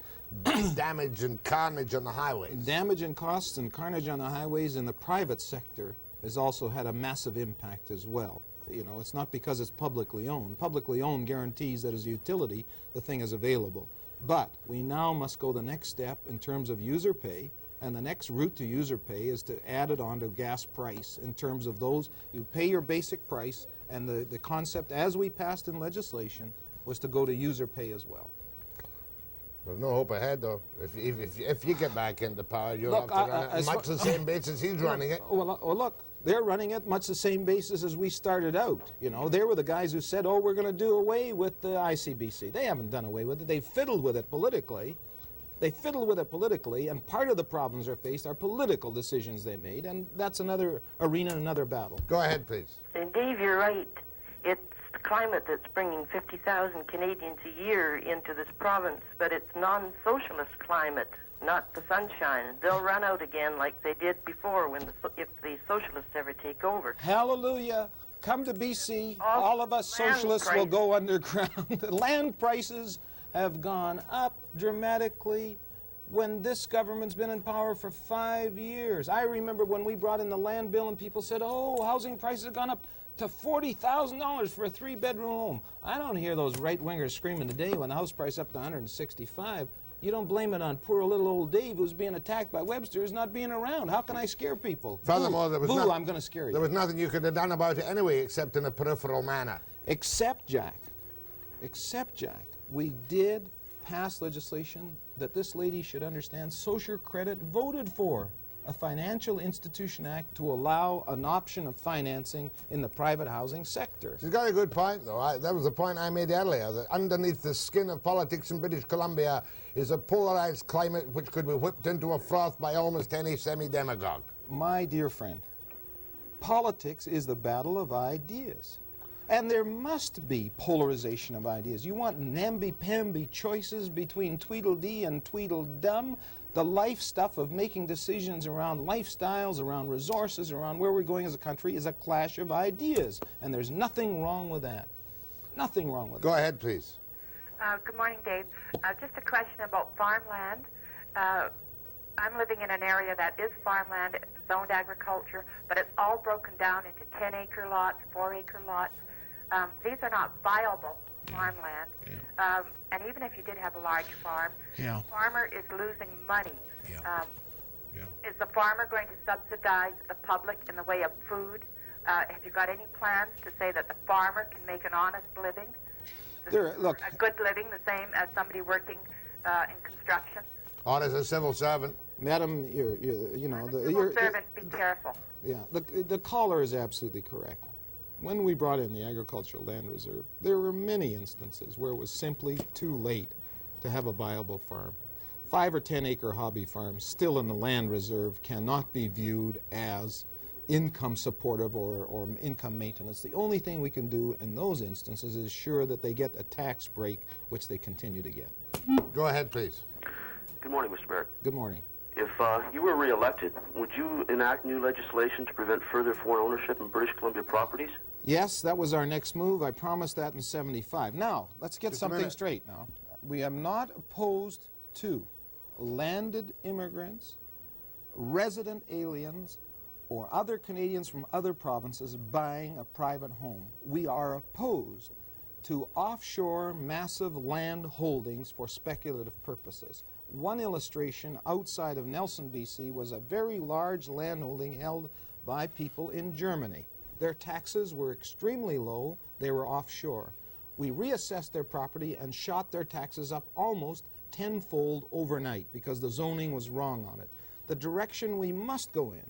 damage and carnage on the highways. Damage and costs and carnage on the highways in the private sector has also had a massive impact as well. You know, it's not because it's publicly owned. Publicly owned guarantees that as a utility, the thing is available. But we now must go the next step in terms of user pay. And the next route to user pay is to add it on to gas price in terms of those. You pay your basic price, and the concept, as we passed in legislation, was to go to user pay as well. There's no hope ahead, though. If you get back into power, you'll have to run it on much the same basis he's running it. Well, look, they're running it much the same basis as we started out. You know, they were the guys who said, oh, we're going to do away with the ICBC. They haven't done away with it. They fiddled with it politically. And part of the problems they're faced are political decisions they made, and that's another arena, another battle. Go ahead, please. And Dave, you're right. It's the climate that's bringing 50,000 Canadians a year into this province, but it's non-socialist climate, not the sunshine. They'll run out again like they did before if the socialists ever take over. Hallelujah. Come to BC. All of us socialists will go underground. The land prices have gone up dramatically when this government's been in power for 5 years. I remember when we brought in the land bill and people said, oh, housing prices have gone up to $40,000 for a 3-bedroom home. I don't hear those right-wingers screaming today when the house price up to $165. You don't blame it on poor little old Dave who's being attacked by Webster who's not being around. How can I scare people? Furthermore, I'm going to scare you. There was nothing you could have done about it anyway except in a peripheral manner. Except, Jack, we did pass legislation that this lady should understand Social Credit voted for a Financial Institution Act to allow an option of financing in the private housing sector. She's got a good point, though. That was the point I made earlier, that underneath the skin of politics in British Columbia is a polarized climate which could be whipped into a froth by almost any semi-demagogue. My dear friend, politics is the battle of ideas. And there must be polarization of ideas. You want namby-pamby choices between Tweedledee and Tweedledum? The life stuff of making decisions around lifestyles, around resources, around where we're going as a country is a clash of ideas. And there's nothing wrong with that. Nothing wrong with that. Go ahead, please. Good morning, Dave. Just a question about farmland. I'm living in an area that is farmland, zoned agriculture, but it's all broken down into 10-acre lots, 4-acre lots. These are not viable farmland. Yeah. And even if you did have a large farm, the farmer is losing money. Is the farmer going to subsidize the public in the way of food? Have you got any plans to say that the farmer can make an honest living? A good living, the same as somebody working in construction? Or as a civil servant? Madam, Civil servant, be careful. Yeah, the caller is absolutely correct. When we brought in the Agricultural Land Reserve, there were many instances where it was simply too late to have a viable farm. 5 or 10 acre hobby farms still in the land reserve cannot be viewed as income supportive or income maintenance. The only thing we can do in those instances is ensure that they get a tax break, which they continue to get. Go ahead, please. Good morning, Mr. Barrett. Good morning. If you were re-elected, would you enact new legislation to prevent further foreign ownership in British Columbia properties? Yes, that was our next move. I promised that in '75. Now, let's get Just a something minute. straight now. We are not opposed to landed immigrants, resident aliens, or other Canadians from other provinces buying a private home. We are opposed to offshore massive land holdings for speculative purposes. One illustration outside of Nelson, BC was a very large landholding held by people in Germany. Their taxes were extremely low. They were offshore. We reassessed their property and shot their taxes up almost tenfold overnight because the zoning was wrong on it. The direction we must go in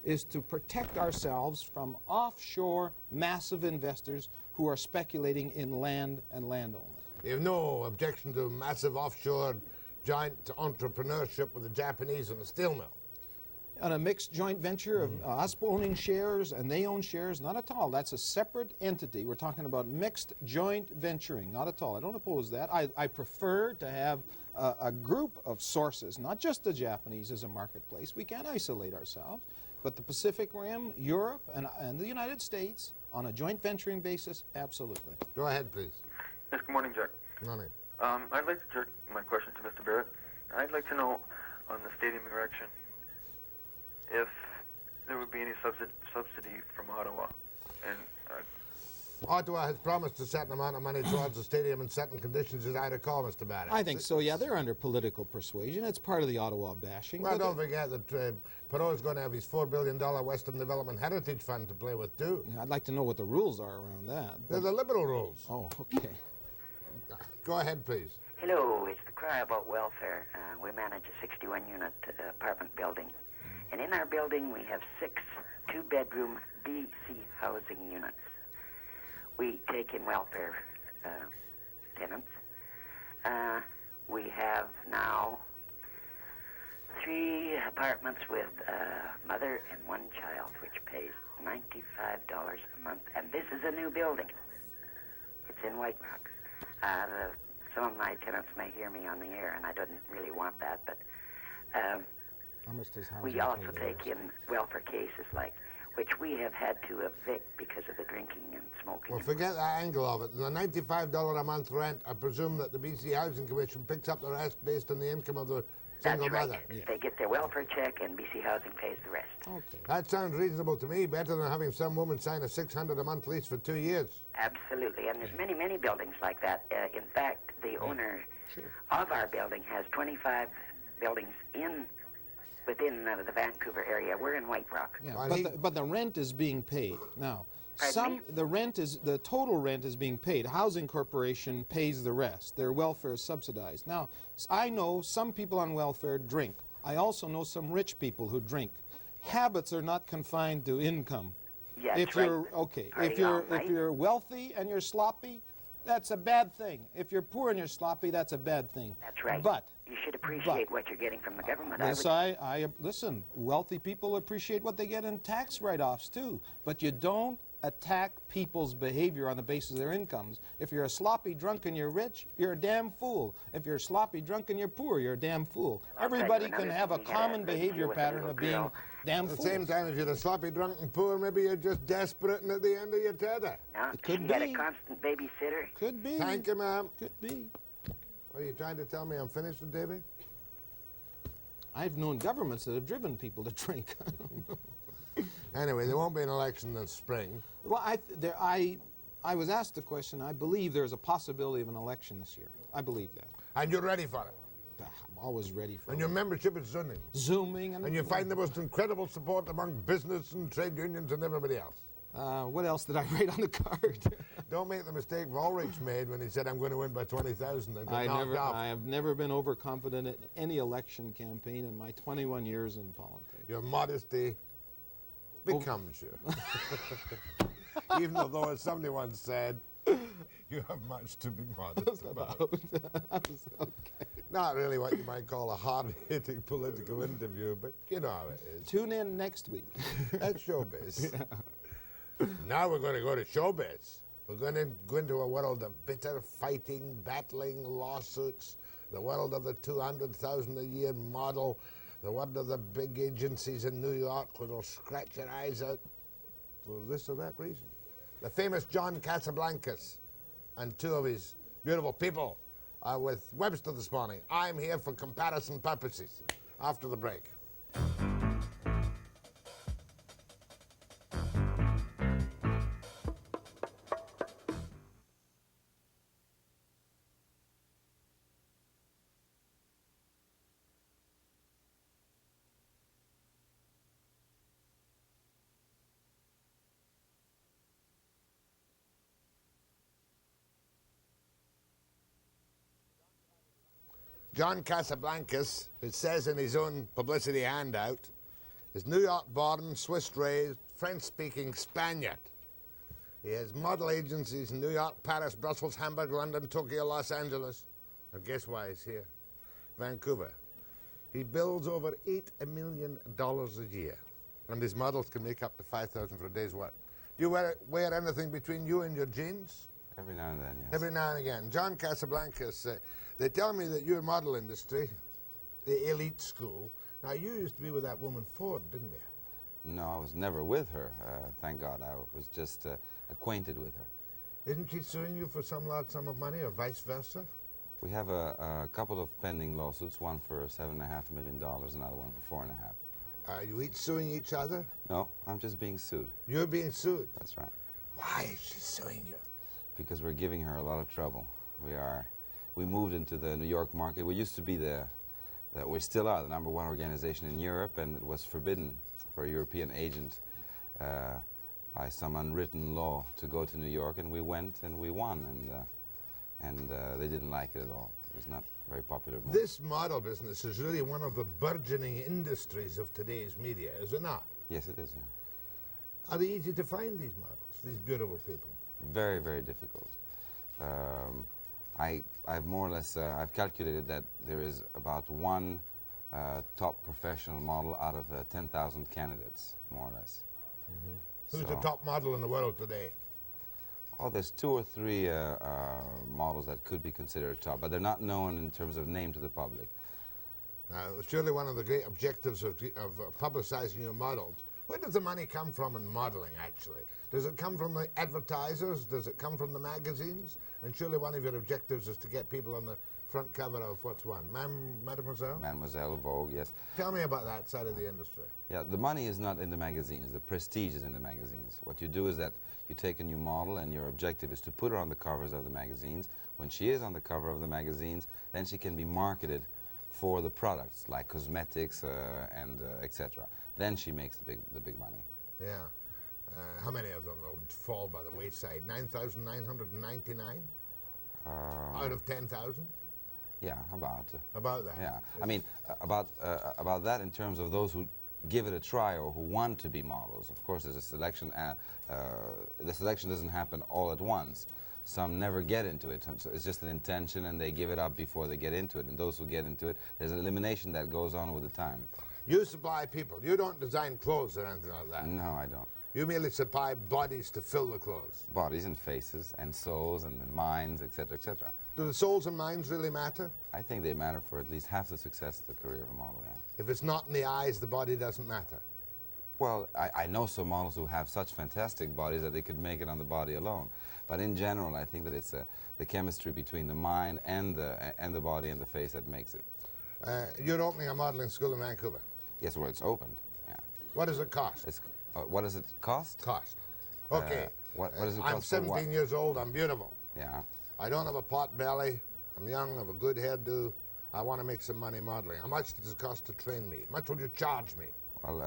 is to protect ourselves from offshore massive investors who are speculating in land and land only. You have no objection to massive offshore joint entrepreneurship with the Japanese and the steel mill? On a mixed joint venture of us owning shares and they own shares, not at all. That's a separate entity. We're talking about mixed joint venturing, not at all. I don't oppose that. I prefer to have a group of sources, not just the Japanese as a marketplace. We can't isolate ourselves, but the Pacific Rim, Europe, and the United States on a joint venturing basis, absolutely. Go ahead, please. Yes, good morning, Jack. Good morning. I'd like to direct my question to Mr. Barrett. I'd like to know on the stadium erection if there would be any subsidy from Ottawa. And Ottawa has promised a certain amount of money towards the stadium in certain conditions, as I recall, Mr. Barrett. I think so, yeah. They're under political persuasion. It's part of the Ottawa bashing. Well, don't forget that Perot's going to have his $4 billion Western Development Heritage Fund to play with, too. I'd like to know what the rules are around that. They're the liberal rules. Oh, okay. Go ahead, please. Hello, it's the Cry About Welfare. We manage a 61-unit apartment building. And in our building, we have 6 two-bedroom BC housing units. We take in welfare tenants. We have now 3 apartments with a mother and 1 child, which pays $95 a month. And this is a new building. It's in White Rock. Some of my tenants may hear me on the air, and I didn't really want that, but how much does housing we pay also the take rest? in welfare cases like which we have had to evict because of the drinking and smoking. Well, forget that angle of it. The $95 a month rent, I presume that the BC Housing Commission picks up the rest based on the income of the single That's right. mother. Yeah. They get their welfare check, and BC Housing pays the rest. Okay. That sounds reasonable to me, better than having some woman sign a $600 a month lease for 2 years. Absolutely, and there's many, many buildings like that. In fact, the owner of our building has 25 buildings within the Vancouver area. We're in White Rock. Yeah, but the rent is being paid. Now, the total rent is being paid. Housing Corporation pays the rest. Their welfare is subsidized. Now, I know some people on welfare drink. I also know some rich people who drink. Habits are not confined to income. Yeah, if you're okay, if you're wealthy and you're sloppy, that's a bad thing. If you're poor and you're sloppy, that's a bad thing. That's right. But you should appreciate what you're getting from the government. Yes, listen, wealthy people appreciate what they get in tax write-offs too, but you don't attack people's behavior on the basis of their incomes. If you're a sloppy drunk and you're rich, you're a damn fool. If you're a sloppy drunk and you're poor, you're a damn fool. Everybody can have a common behavior pattern of being damn fools. At the same time, if you're a sloppy drunk and poor, maybe you're just desperate and at the end of your tether. No, it could she be. had a constant babysitter. Could be. Thank you, ma'am. Could be. What are you trying to tell me? I'm finished with Davey? I've known governments that have driven people to drink. Anyway, there won't be an election this spring. Well, I was asked the question. I believe there's a possibility of an election this year. I believe that. And you're ready for it? I'm always ready for it. And your membership is zooming? Zooming. And you find the most incredible support among business and trade unions and everybody else? What else did I write on the card? Don't make the mistake Ulrich made when he said, I'm going to win by 20,000 and got knocked off. I have never been overconfident in any election campaign in my 21 years in politics. Your modesty becomes you. Even though, as somebody once said, you have much to be modest about. Okay. Not really what you might call a hard-hitting political interview, but you know how it is. Tune in next week. That's showbiz. Now we're going to go to showbiz. We're going to go into a world of bitter fighting, battling, lawsuits, the world of the 200,000 a year model, the world of the big agencies in New York where they'll scratch your eyes out for this or that reason. The famous John Casablancas and two of his beautiful people are with Webster this morning. I'm here for comparison purposes. After the break. John Casablancas, it says in his own publicity handout, is New York-born, Swiss-raised, French-speaking Spaniard. He has model agencies in New York, Paris, Brussels, Hamburg, London, Tokyo, Los Angeles. And guess why he's here? Vancouver. He bills over $8 million a year, and his models can make up to $5,000 for a day's work. Do you wear anything between you and your jeans? Every now and then, yes. Every now and again. John Casablancas, they tell me that your model industry, the elite school, now you used to be with that woman Ford, didn't you? No, I was never with her, thank God. I was just acquainted with her. Isn't she suing you for some large sum of money, or vice versa? We have a couple of pending lawsuits, one for $7.5 million, another one for $4.5 million. Are you each suing each other? No, I'm just being sued. You're being sued? That's right. Why is she suing you? Because we're giving her a lot of trouble. We moved into the New York market. We used to be we still are the #1 organization in Europe, and it was forbidden for a European agent by some unwritten law to go to New York, and we went and we won, and they didn't like it at all. It was not a very popular move. This model business is really one of the burgeoning industries of today's media, is it not? Yes, it is, yeah. Are they easy to find, these models, these beautiful people? Very, very difficult. I've more or less, I've calculated that there is about one top professional model out of 10,000 candidates, more or less. Mm-hmm. Who's the top model in the world today? Oh, there's 2 or 3 models that could be considered top, but they're not known in terms of name to the public. Now, surely one of the great objectives of publicizing your models, where does the money come from in modeling, actually? Does it come from the advertisers? Does it come from the magazines? And surely one of your objectives is to get people on the front cover of what's one? Mademoiselle? Mademoiselle, Vogue, yes. Tell me about that side of the industry. Yeah, the money is not in the magazines. The prestige is in the magazines. What you do is that you take a new model, and your objective is to put her on the covers of the magazines. When she is on the cover of the magazines, then she can be marketed for the products, like cosmetics and etc. Then she makes the big money. Yeah. How many of them would fall by the wayside? 9,999 out of 10,000? Yeah, about. About that. Yeah, I mean about that in terms of those who give it a try or who want to be models. Of course, there's a selection. The selection doesn't happen all at once. Some never get into it. So it's just an intention, and they give it up before they get into it. And those who get into it, there's an elimination that goes on with the time. You supply people. You don't design clothes or anything like that. No, I don't. You merely supply bodies to fill the clothes. Bodies and faces and souls and minds, etc., etc. Do the souls and minds really matter? I think they matter for at least half the success of the career of a model, yeah. If it's not in the eyes, the body doesn't matter? Well, I know some models who have such fantastic bodies that they could make it on the body alone. But in general, I think that it's the chemistry between the mind and the body and the face that makes it. You're opening a modeling school in Vancouver? Yes, well, it's opened, yeah. What does it cost? What does it cost? Cost. Okay. What does it cost? I'm 17 years old. I'm beautiful. Yeah. I don't have a pot belly. I'm young, have a good hairdo. I want to make some money modeling. How much does it cost to train me? How much will you charge me? Well,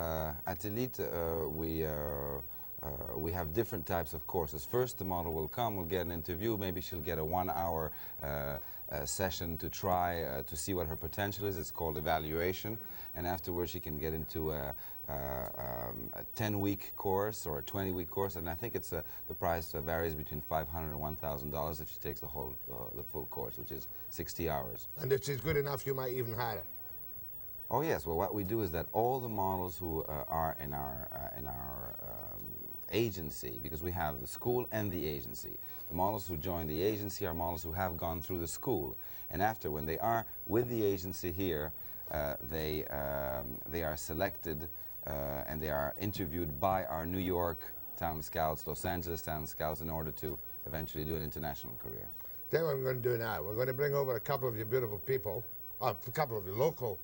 at Elite, we we have different types of courses. First, the model will come, we'll get an interview, maybe she'll get a 1-hour session to try to see what her potential is. It's called evaluation, and afterwards she can get into a 10-week course or a 20-week course, and I think it's the price varies between $500 and $1,000 if she takes the whole the full course, which is 60 hours. And if she's good enough, you might even hire her. Oh yes. Well, what we do is that all the models who are in our agency, because we have the school and the agency. The models who join the agency are models who have gone through the school, and after, when they are with the agency here, they are selected and they are interviewed by our New York talent scouts, Los Angeles talent scouts, in order to eventually do an international career. Tell you what I'm going to do now. We're going to bring over a couple of you beautiful people, a couple of you local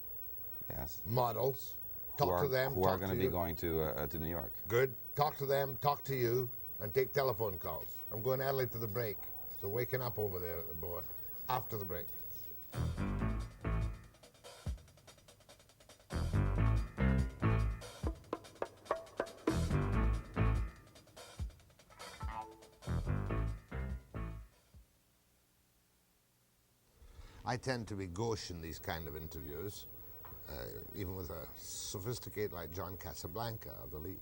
models. Talk to them. Who are going to be going to New York. Good. Talk to them, talk to you, and take telephone calls. I'm going early to the break, so waking up over there at the board after the break. I tend to be gauche in these kind of interviews. Even with a sophisticate like John Casablanca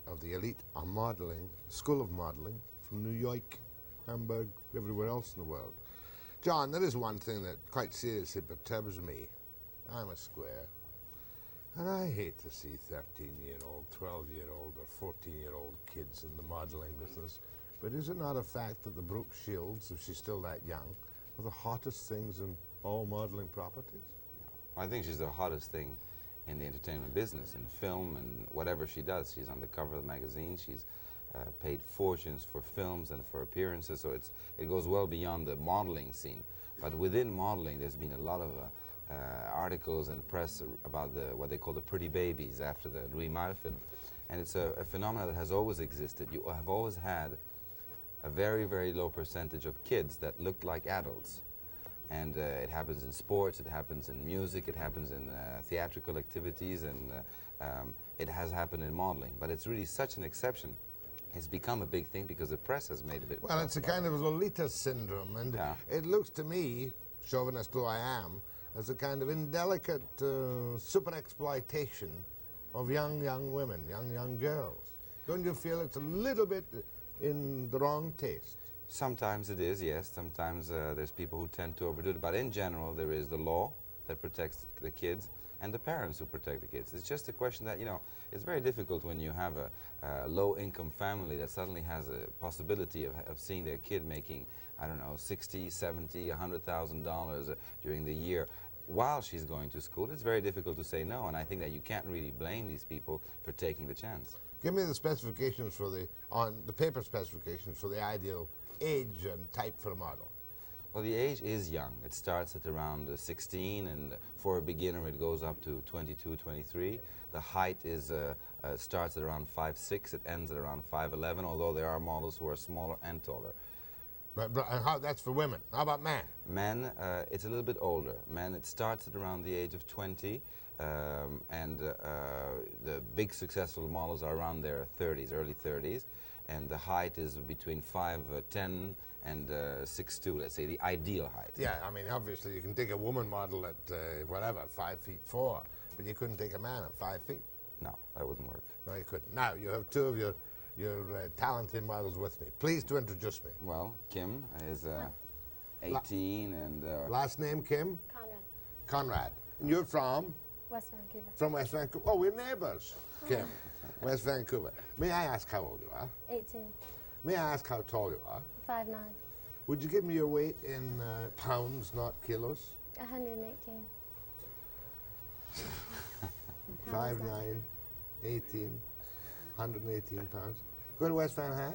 of the elite modeling, School of Modeling from New York, Hamburg, everywhere else in the world. John, there is one thing that quite seriously perturbs me. I'm a square, and I hate to see 13-year-old, 12-year-old, or 14-year-old kids in the modeling business. But is it not a fact that the Brooke Shields, if she's still that young, are the hottest things in all modeling properties? Well, I think she's the hottest thing in the entertainment business, in film and whatever she does. She's on the cover of the magazine. She's paid fortunes for films and for appearances, so it goes well beyond the modeling scene. But within modeling, there's been a lot of articles and press about what they call the pretty babies after the Raif Mair film. And it's a phenomenon that has always existed. You have always had a very, very low percentage of kids that looked like adults. And it happens in sports, it happens in music, it happens in theatrical activities, and it has happened in modeling. But it's really such an exception. It's become a big thing because the press has made it. Well, it's a kind of Lolita syndrome, and it looks to me, chauvinist though I am, as a kind of indelicate super exploitation of young women, young girls. Don't you feel it's a little bit in the wrong taste? Sometimes it is, yes. Sometimes there's people who tend to overdo it. But in general, there is the law that protects the kids and the parents who protect the kids. It's just a question that, you know, it's very difficult when you have a low-income family that suddenly has a possibility of seeing their kid making, I don't know, $60,000, $70,000, $100,000 during the year while she's going to school. It's very difficult to say no, and I think that you can't really blame these people for taking the chance. Give me the specifications for the paper specifications for the ideal age and type for a model. Well, the age is young. It starts at around 16, and for a beginner it goes up to 22, 23. The height is starts at around 5'6", it ends at around 5'11", although there are models who are smaller and taller. But that's for women. How about men? Men, it's a little bit older. Men, it starts at around the age of 20, and the big successful models are around their 30s, early 30s. And the height is between 5'10" and 6'2", let's say, the ideal height. Yeah, I mean, obviously you can take a woman model at, whatever, 5'4", but you couldn't take a man at 5 feet. No, that wouldn't work. No, you couldn't. Now, you have two of your talented models with me. Please to introduce me. Well, Kim is 18 and... last name, Kim? Conrad. Conrad. And you're from? West Vancouver. From West Vancouver. Oh, we're neighbors, Kim. West Vancouver. May I ask how old you are? 18. May I ask how tall you are? 5'9". Would you give me your weight in pounds, not kilos? 118. 5'9", 18, 118 pounds. Go to West Van High?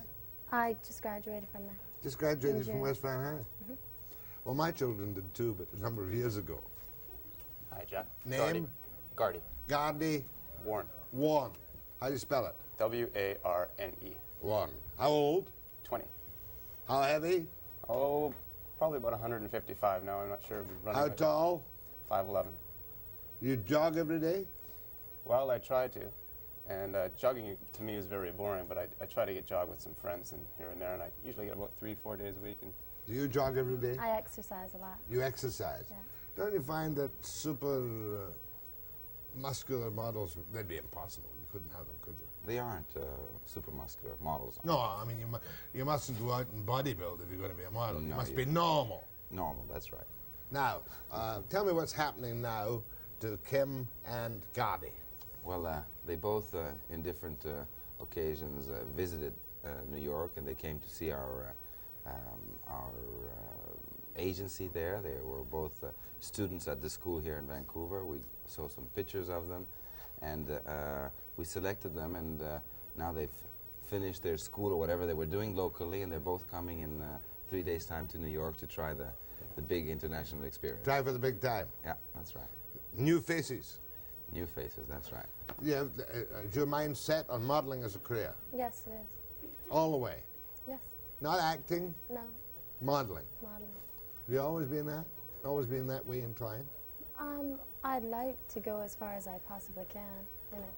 I just graduated from there. Just graduated from West Van High? Mm-hmm. Well, my children did too, but a number of years ago. Hi, Jack. Name? Gardy. Gardy? Warren. Warren. How do you spell it? W-A-R-N-E. Warren. How old? 20. How heavy? Oh, probably about 155 now. I'm not sure. How tall? 5'11". You jog every day? Well, I try to. And jogging to me is very boring, but I try to get jog with some friends and here and there, and I usually get about 3-4 days a week. And Do you jog every day? I exercise a lot. You exercise? Yeah. Don't you find that super muscular models, they'd be impossible. You couldn't have them, could you? They aren't super muscular models. No, I mean, you mustn't go out and bodybuild if you're going to be a model. No, you must be normal. Normal, that's right. Now, tell me what's happening now to Kim and Gardy. Well, they both, in different occasions, visited New York, and they came to see our agency there. They were both students at the school here in Vancouver. We saw some pictures of them, and we selected them, and now they've finished their school or whatever they were doing locally, and they're both coming in 3 days' time to New York to try the big international experience. Try for the big time. Yeah, that's right. New faces. New faces, that's right. Yeah, is your mind set on modeling as a career? Yes, it is. All the way? Yes. Not acting? No. Modeling? Modeling. Have you always been that? Always been that way inclined? I'd like to go as far as I possibly can in it.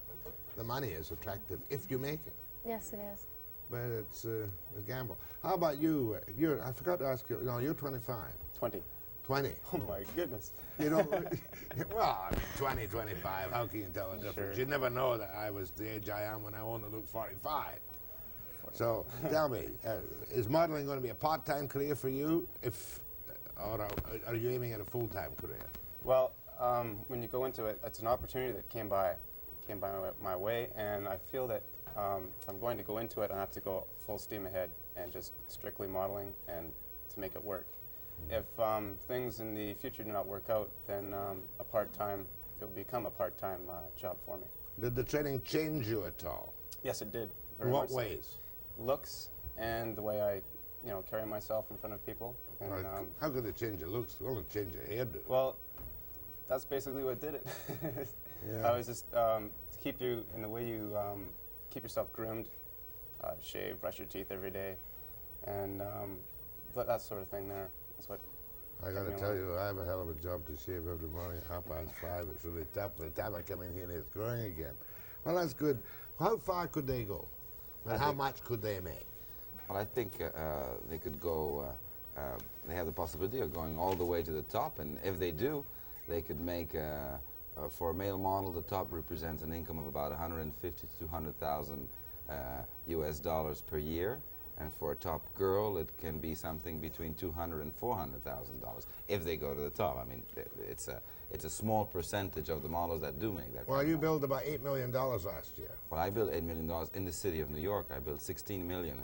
The money is attractive if you make it. Yes, it is. But it's a gamble. How about you? I forgot to ask you. No, you're 25. 20. 20. Oh my goodness. You know, well, I mean, 20, 25. How can you tell the difference? Sure. You never know that I was the age I am when I only look 45. So tell me, is modeling going to be a part-time career for you, or are you aiming at a full-time career? Well, when you go into it, it's an opportunity that came by my way, and I feel that if I'm going to go into it, I have to go full steam ahead and just strictly modeling and to make it work. If things in the future do not work out, then it will become a part-time job for me. Did the training change you at all? Yes, it did. In what ways? Looks and the way I, carry myself in front of people. And, how could it change your looks? It only change your hairdo. Well, that's basically what did it. Yeah. I was just to keep you in the way you keep yourself groomed, shave, brush your teeth every day, and that sort of thing there is what. I got to tell you, I have a hell of a job to shave every morning at 5:30. It's really tough. By the time I come in here, it's growing again. Well, that's good. How far could they go? And how much could they make? Well, I think they could go, they have the possibility of going all the way to the top, and if they do, they could make, for a male model, the top represents an income of about $150,000 to $200,000 US dollars per year, and for a top girl, it can be something between $200,000 and $400,000 if they go to the top. I mean, it's a small percentage of the models that do make that. Well, you billed about $8 million last year. Well, I built $8 million in the city of New York. I built 16 million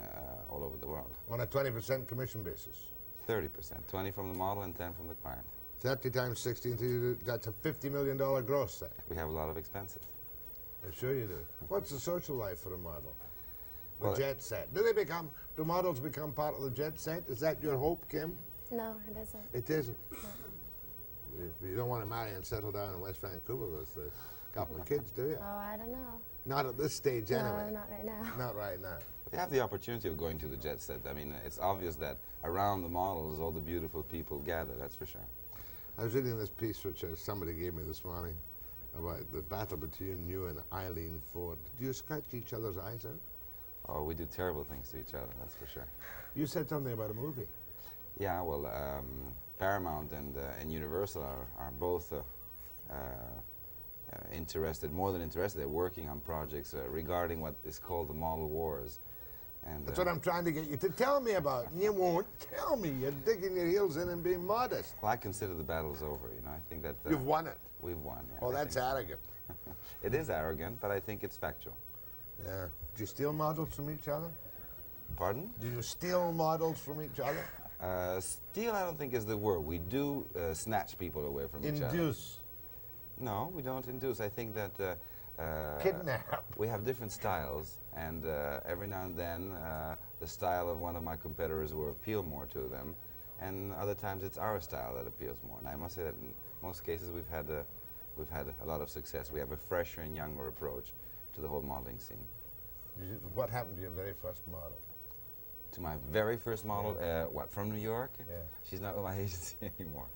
all over the world. On a 20% commission basis? 30%, 20 from the model and 10 from the client. 30 times 16, that's a $50 million gross there. We have a lot of expenses. I'm sure you do. What's the social life for a model? The Well, jet set. Do models become part of the jet set? Is that your hope, Kim? No, it isn't. It isn't. No. You don't want to marry and settle down in West Vancouver with a couple of kids, do you? Oh, I don't know. Not at this stage, anyway. No, not right now. Not right now. They have the opportunity of going to the jet set. I mean, it's obvious that around the models, all the beautiful people gather, that's for sure. I was reading this piece which somebody gave me this morning about the battle between you and Eileen Ford. Do you scratch each other's eyes out? Oh, we do terrible things to each other, that's for sure. You said something about a movie. Yeah, well, Paramount and Universal are both interested, more than interested. They're working on projects regarding what is called the model wars. And That's what I'm trying to get you to tell me about. And you won't tell me. You're digging your heels in and being modest. Well, I consider the battle's over, you know. I think that... You've won it. We've won, yeah. Well, that's arrogant. It is arrogant, but I think it's factual. Yeah. Do you steal models from each other? Pardon? Do you steal models from each other? Steal, I don't think is the word. We do snatch people away from each other. Induce. No, we don't induce. I think that... Kidnap. We have different styles, and every now and then the style of one of my competitors will appeal more to them, and other times it's our style that appeals more. And I must say that in most cases we've had a lot of success. We have a fresher and younger approach to the whole modeling scene. What happened to your very first model? To my very first model, what, from New York? Yeah. She's not with my agency anymore.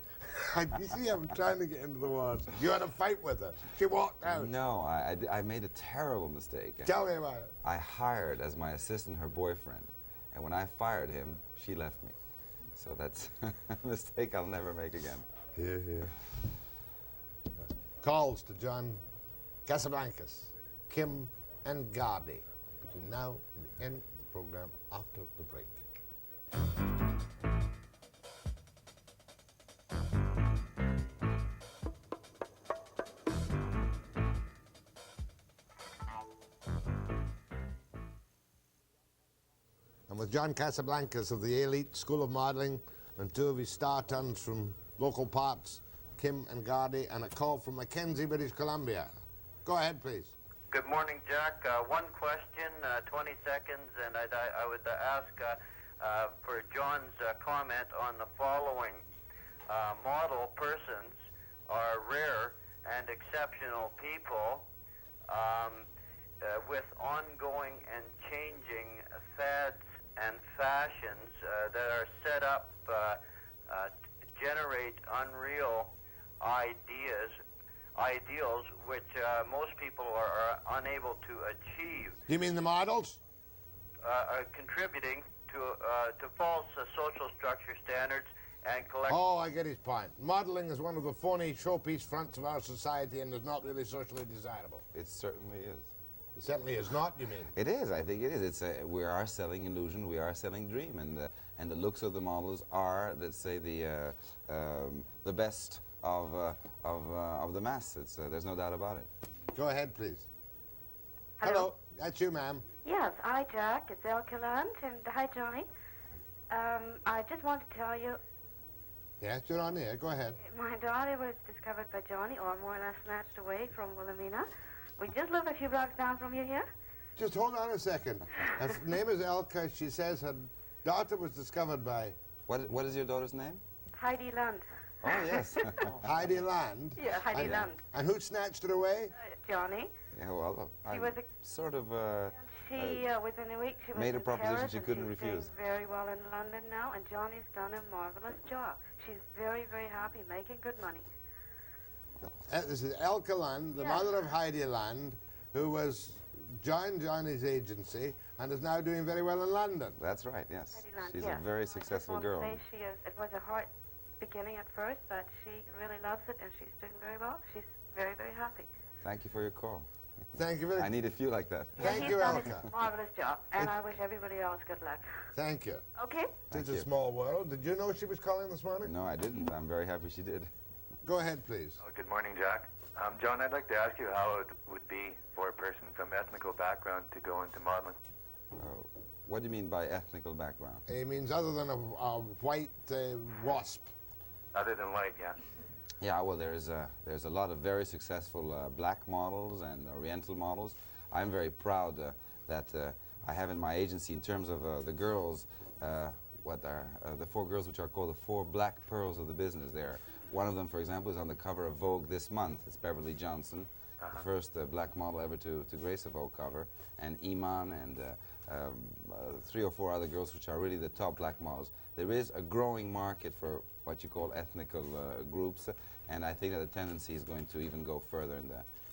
You see, I'm trying to get into the water. You had a fight with her. She walked out. No, I made a terrible mistake. Tell me about it. I hired as my assistant her boyfriend, and when I fired him, she left me. So that's a mistake I'll never make again. Here, here. Calls to John Casablancas, Kim, and Gardy between now and the end of the program after the break. And with John Casablancas of the Elite School of Modelling and two of his star turns from local parts, Kim and Gardy, and a call from Mackenzie, British Columbia. Go ahead, please. Good morning, Jack. One question, 20 seconds, and I would ask for John's comment on the following. Model persons are rare and exceptional people with ongoing and changing fads and fashions that are set up to generate unreal ideals which most people are unable to achieve. You mean the models? Contributing to false social structure standards and collect. Oh, I get his point. Modelling is one of the phony showpiece fronts of our society and is not really socially desirable. It certainly is. It certainly is not, you mean? It is, I think it is. We are selling illusion, we are selling dream, and the looks of the models are, let's say, the best of the mass. There's no doubt about it. Go ahead, please. Hello. That's you, ma'am. Yes, hi, Jack. It's A.L.R. and hi, Johnny. I just want to tell you, Yes, you're on air. Go ahead. my daughter was discovered by Johnny, or more or less snatched away from Wilhelmina. We just live a few blocks down from you here. Just hold on a second. Her name is Elka. She says her daughter was discovered by... What is your daughter's name? Heidi Lund. Oh, yes. Heidi Land? Yeah, Heidi Lund. And who snatched her away? Johnny. Yeah, well, She I was sort of within a week, she was made a in proposition Paris, she and couldn't she's refuse. doing very well in London now, and Johnny's done a marvelous job. She's very, very happy, making good money. This is Elka Land, the mother of Heidi Land, who joined Johnny's agency and is now doing very well in London. That's right, yes. Heidi Land, She's yes. a very I just successful want to girl. say she is. It was a hard beginning at first, but she really loves it, and she's doing very well. She's very, very happy. Thank you for your call. Thank you very much. I need a few like that. Thank you, Done Elka. a marvelous job, and I wish everybody else good luck. Thank you. Okay? It's a small world. Did you know she was calling this morning? No, I didn't. I'm very happy she did. Go ahead, please. Oh, good morning, Jack. John, I'd like to ask you how it would be for a person from ethnical background to go into modeling. What do you mean by ethnical background? It means other than a white wasp. Other than white, yeah. Yeah, well, there's a lot of very successful black models and Oriental models. I'm very proud that I have in my agency, in terms of the girls, what are the 4 girls which are called the 4 black pearls of the business there. One of them, for example, is on the cover of Vogue this month. It's Beverly Johnson, the first black model ever to grace a Vogue cover, and Iman and 3 or 4 other girls which are really the top black models. There is a growing market for what you call ethnical groups, and I think that the tendency is going to even go further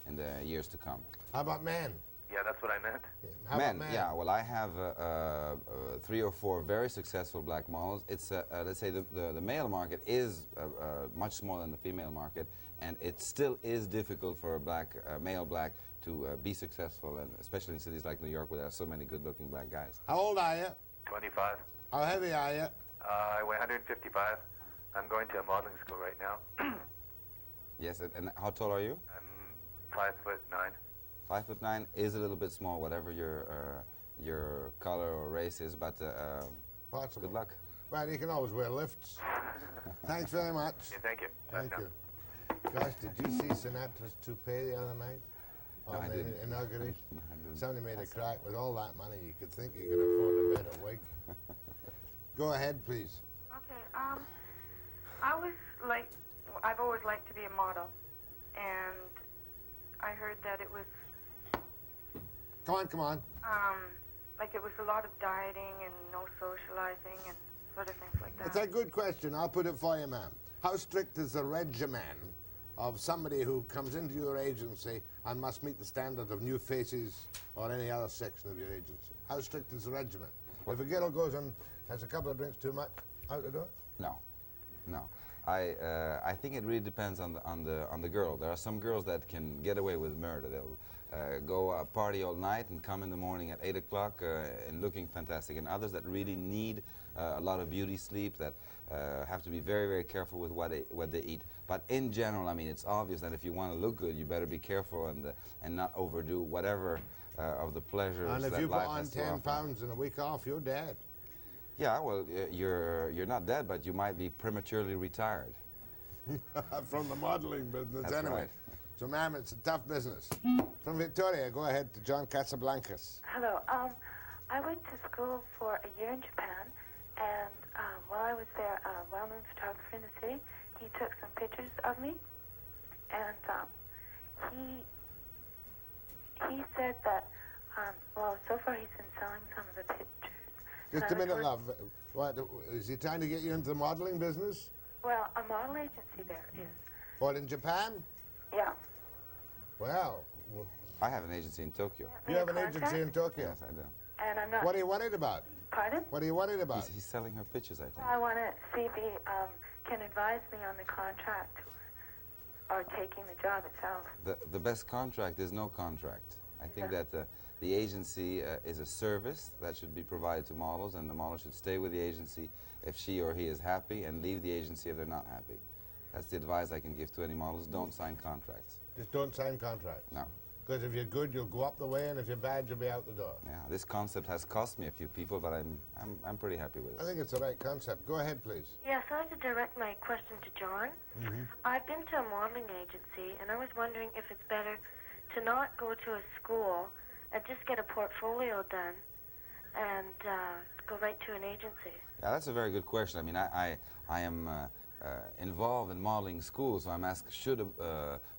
in the years to come. How about men? Yeah, that's what I meant. How about men? Yeah, well, I have 3 or 4 very successful black models. It's let's say the male market is much smaller than the female market, and it still is difficult for a male black to be successful, and especially in cities like New York where there are so many good-looking black guys. How old are you? 25. How heavy are you? I weigh 155. I'm going to a modeling school right now. Yes, and how tall are you? I'm 5'9". 5'9" is a little bit small, whatever your color or race is, but Possible. good luck. Well, you can always wear lifts. Thanks very much. Yeah, thank you. Thank you. Gosh, did you see Sinatra's toupee the other night? No, on I the didn't. inauguration? I didn't. Somebody made a crack. With all that money, you could think you could afford a better wig. Go ahead, please. Okay, I've always liked to be a model, and I heard that it was, Come on, come on. like it was a lot of dieting and no socializing and sort of things like that. That's a good question. I'll put it for you, ma'am. How strict is the regimen of somebody who comes into your agency and must meet the standard of new faces or any other section of your agency? How strict is the regimen? If a girl goes and has a couple of drinks too much, out the door? No, no. I think it really depends on the girl. There are some girls that can get away with murder. They'll go party all night and come in the morning at 8 o'clock and looking fantastic. And others that really need a lot of beauty sleep, that have to be very, very careful with what they eat. But in general, I mean, it's obvious that if you want to look good, you better be careful and not overdo whatever of the pleasures and if that you put life on has to 10 offer. pounds in a week off, you're dead. Yeah, well, you're not dead, but you might be prematurely retired. From the modeling business, That's anyway. right. So, ma'am, it's a tough business. From Victoria, go ahead to John Casablancas. Hello. I went to school for a year in Japan, and while I was there, a well-known photographer in the city, he took some pictures of me, and he said that, well, so far he's been selling some of the pictures. Just a minute, love. What, is he trying to get you into the modeling business? Well, a model agency there is. What, in Japan? Yeah. Well, I have an agency in Tokyo. you have an agency in Tokyo? Yes, I do. And I'm not. What are you worried about? Pardon? What are you worried about? He's selling her pictures, I think. Well, I want to see if he can advise me on the contract or taking the job itself. The best contract is no contract. I think that the agency is a service that should be provided to models, and the model should stay with the agency if she or he is happy and leave the agency if they're not happy. That's the advice I can give to any models. Don't sign contracts. Just don't sign contracts? No. Because if you're good, you'll go up the way, and if you're bad, you'll be out the door. Yeah, this concept has cost me a few people, but I'm pretty happy with it. I think it's the right concept. Go ahead, please. Yes, I'd like to direct my question to John. I've been to a modeling agency, and I was wondering if it's better to not go to a school and just get a portfolio done and go right to an agency. Yeah, that's a very good question. I mean, I am involved in modeling schools, so I'm asked, should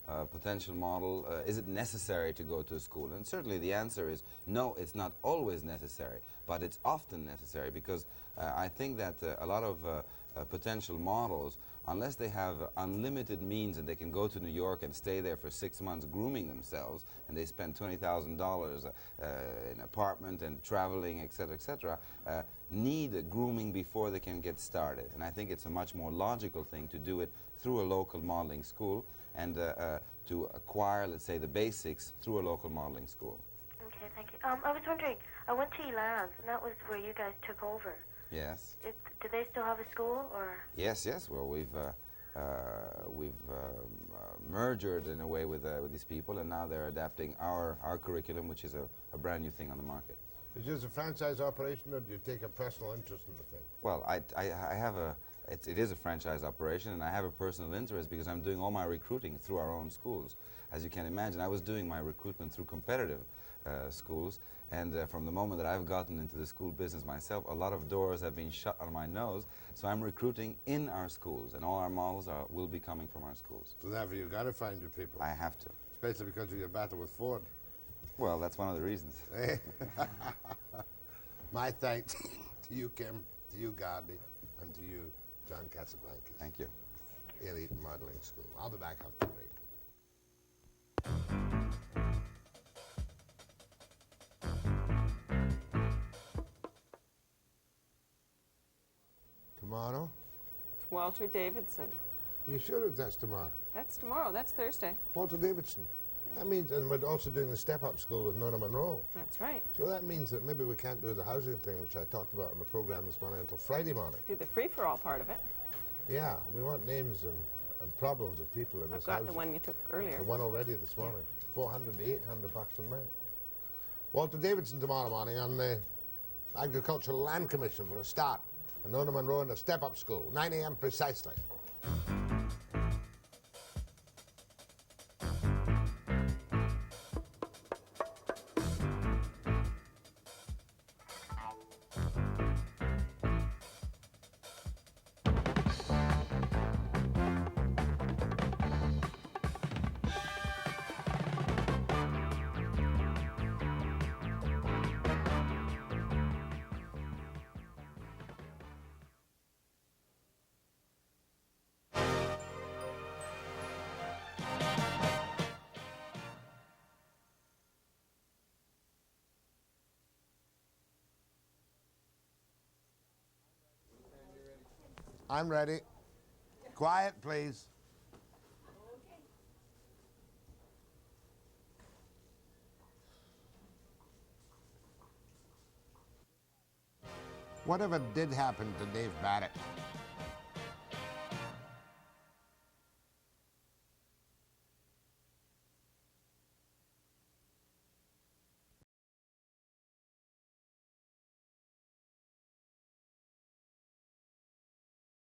a potential model, is it necessary to go to a school? And certainly the answer is no, it's not always necessary, but it's often necessary, because I think that a lot of potential models, unless they have unlimited means and they can go to New York and stay there for 6 months grooming themselves, and they spend $20,000 in apartment and traveling, etc., need grooming before they can get started. And I think it's a much more logical thing to do it through a local modeling school and to acquire, let's say, the basics through a local modeling school. Okay, thank you. I was wondering, I went to A.L.R, and that was where you guys took over. Yes. Do they still have a school, or? Yes, yes. Well, we've merged in a way with these people, and now they're adapting our curriculum, which is a brand new thing on the market. Is this a franchise operation, or do you take a personal interest in the thing? Well, I have it is a franchise operation, and I have a personal interest because I'm doing all my recruiting through our own schools. As you can imagine, I was doing my recruitment through competitive schools, and from the moment that I've gotten into the school business myself, a lot of doors have been shut on my nose, so I'm recruiting in our schools, and all our models will be coming from our schools. So therefore you've got to find your people. I have to. Especially because of your battle with Ford. Well, that's one of the reasons. My thanks to you, Kim, to you, Gardy, and to you, John Casablancas. Thank you. Elite Modeling School. I'll be back after the break. Tomorrow? It's Walter Davidson. You sure that's tomorrow? That's tomorrow. That's Thursday. Walter Davidson. That means, and we're also doing the step-up school with Nona Monroe. That's right. So that means that maybe we can't do the housing thing, which I talked about on the program this morning, until Friday morning. Do the free-for-all part of it. Yeah, we want names and problems of people in this I've got housing. the one you took earlier. The one already this morning. 400 to 800 bucks a month. Walter Davidson tomorrow morning on the Agricultural Land Commission for a start. And Nona Monroe in the step-up school, 9 a.m. precisely. I'm ready. Quiet, please. Whatever did happen to Dave Barrett?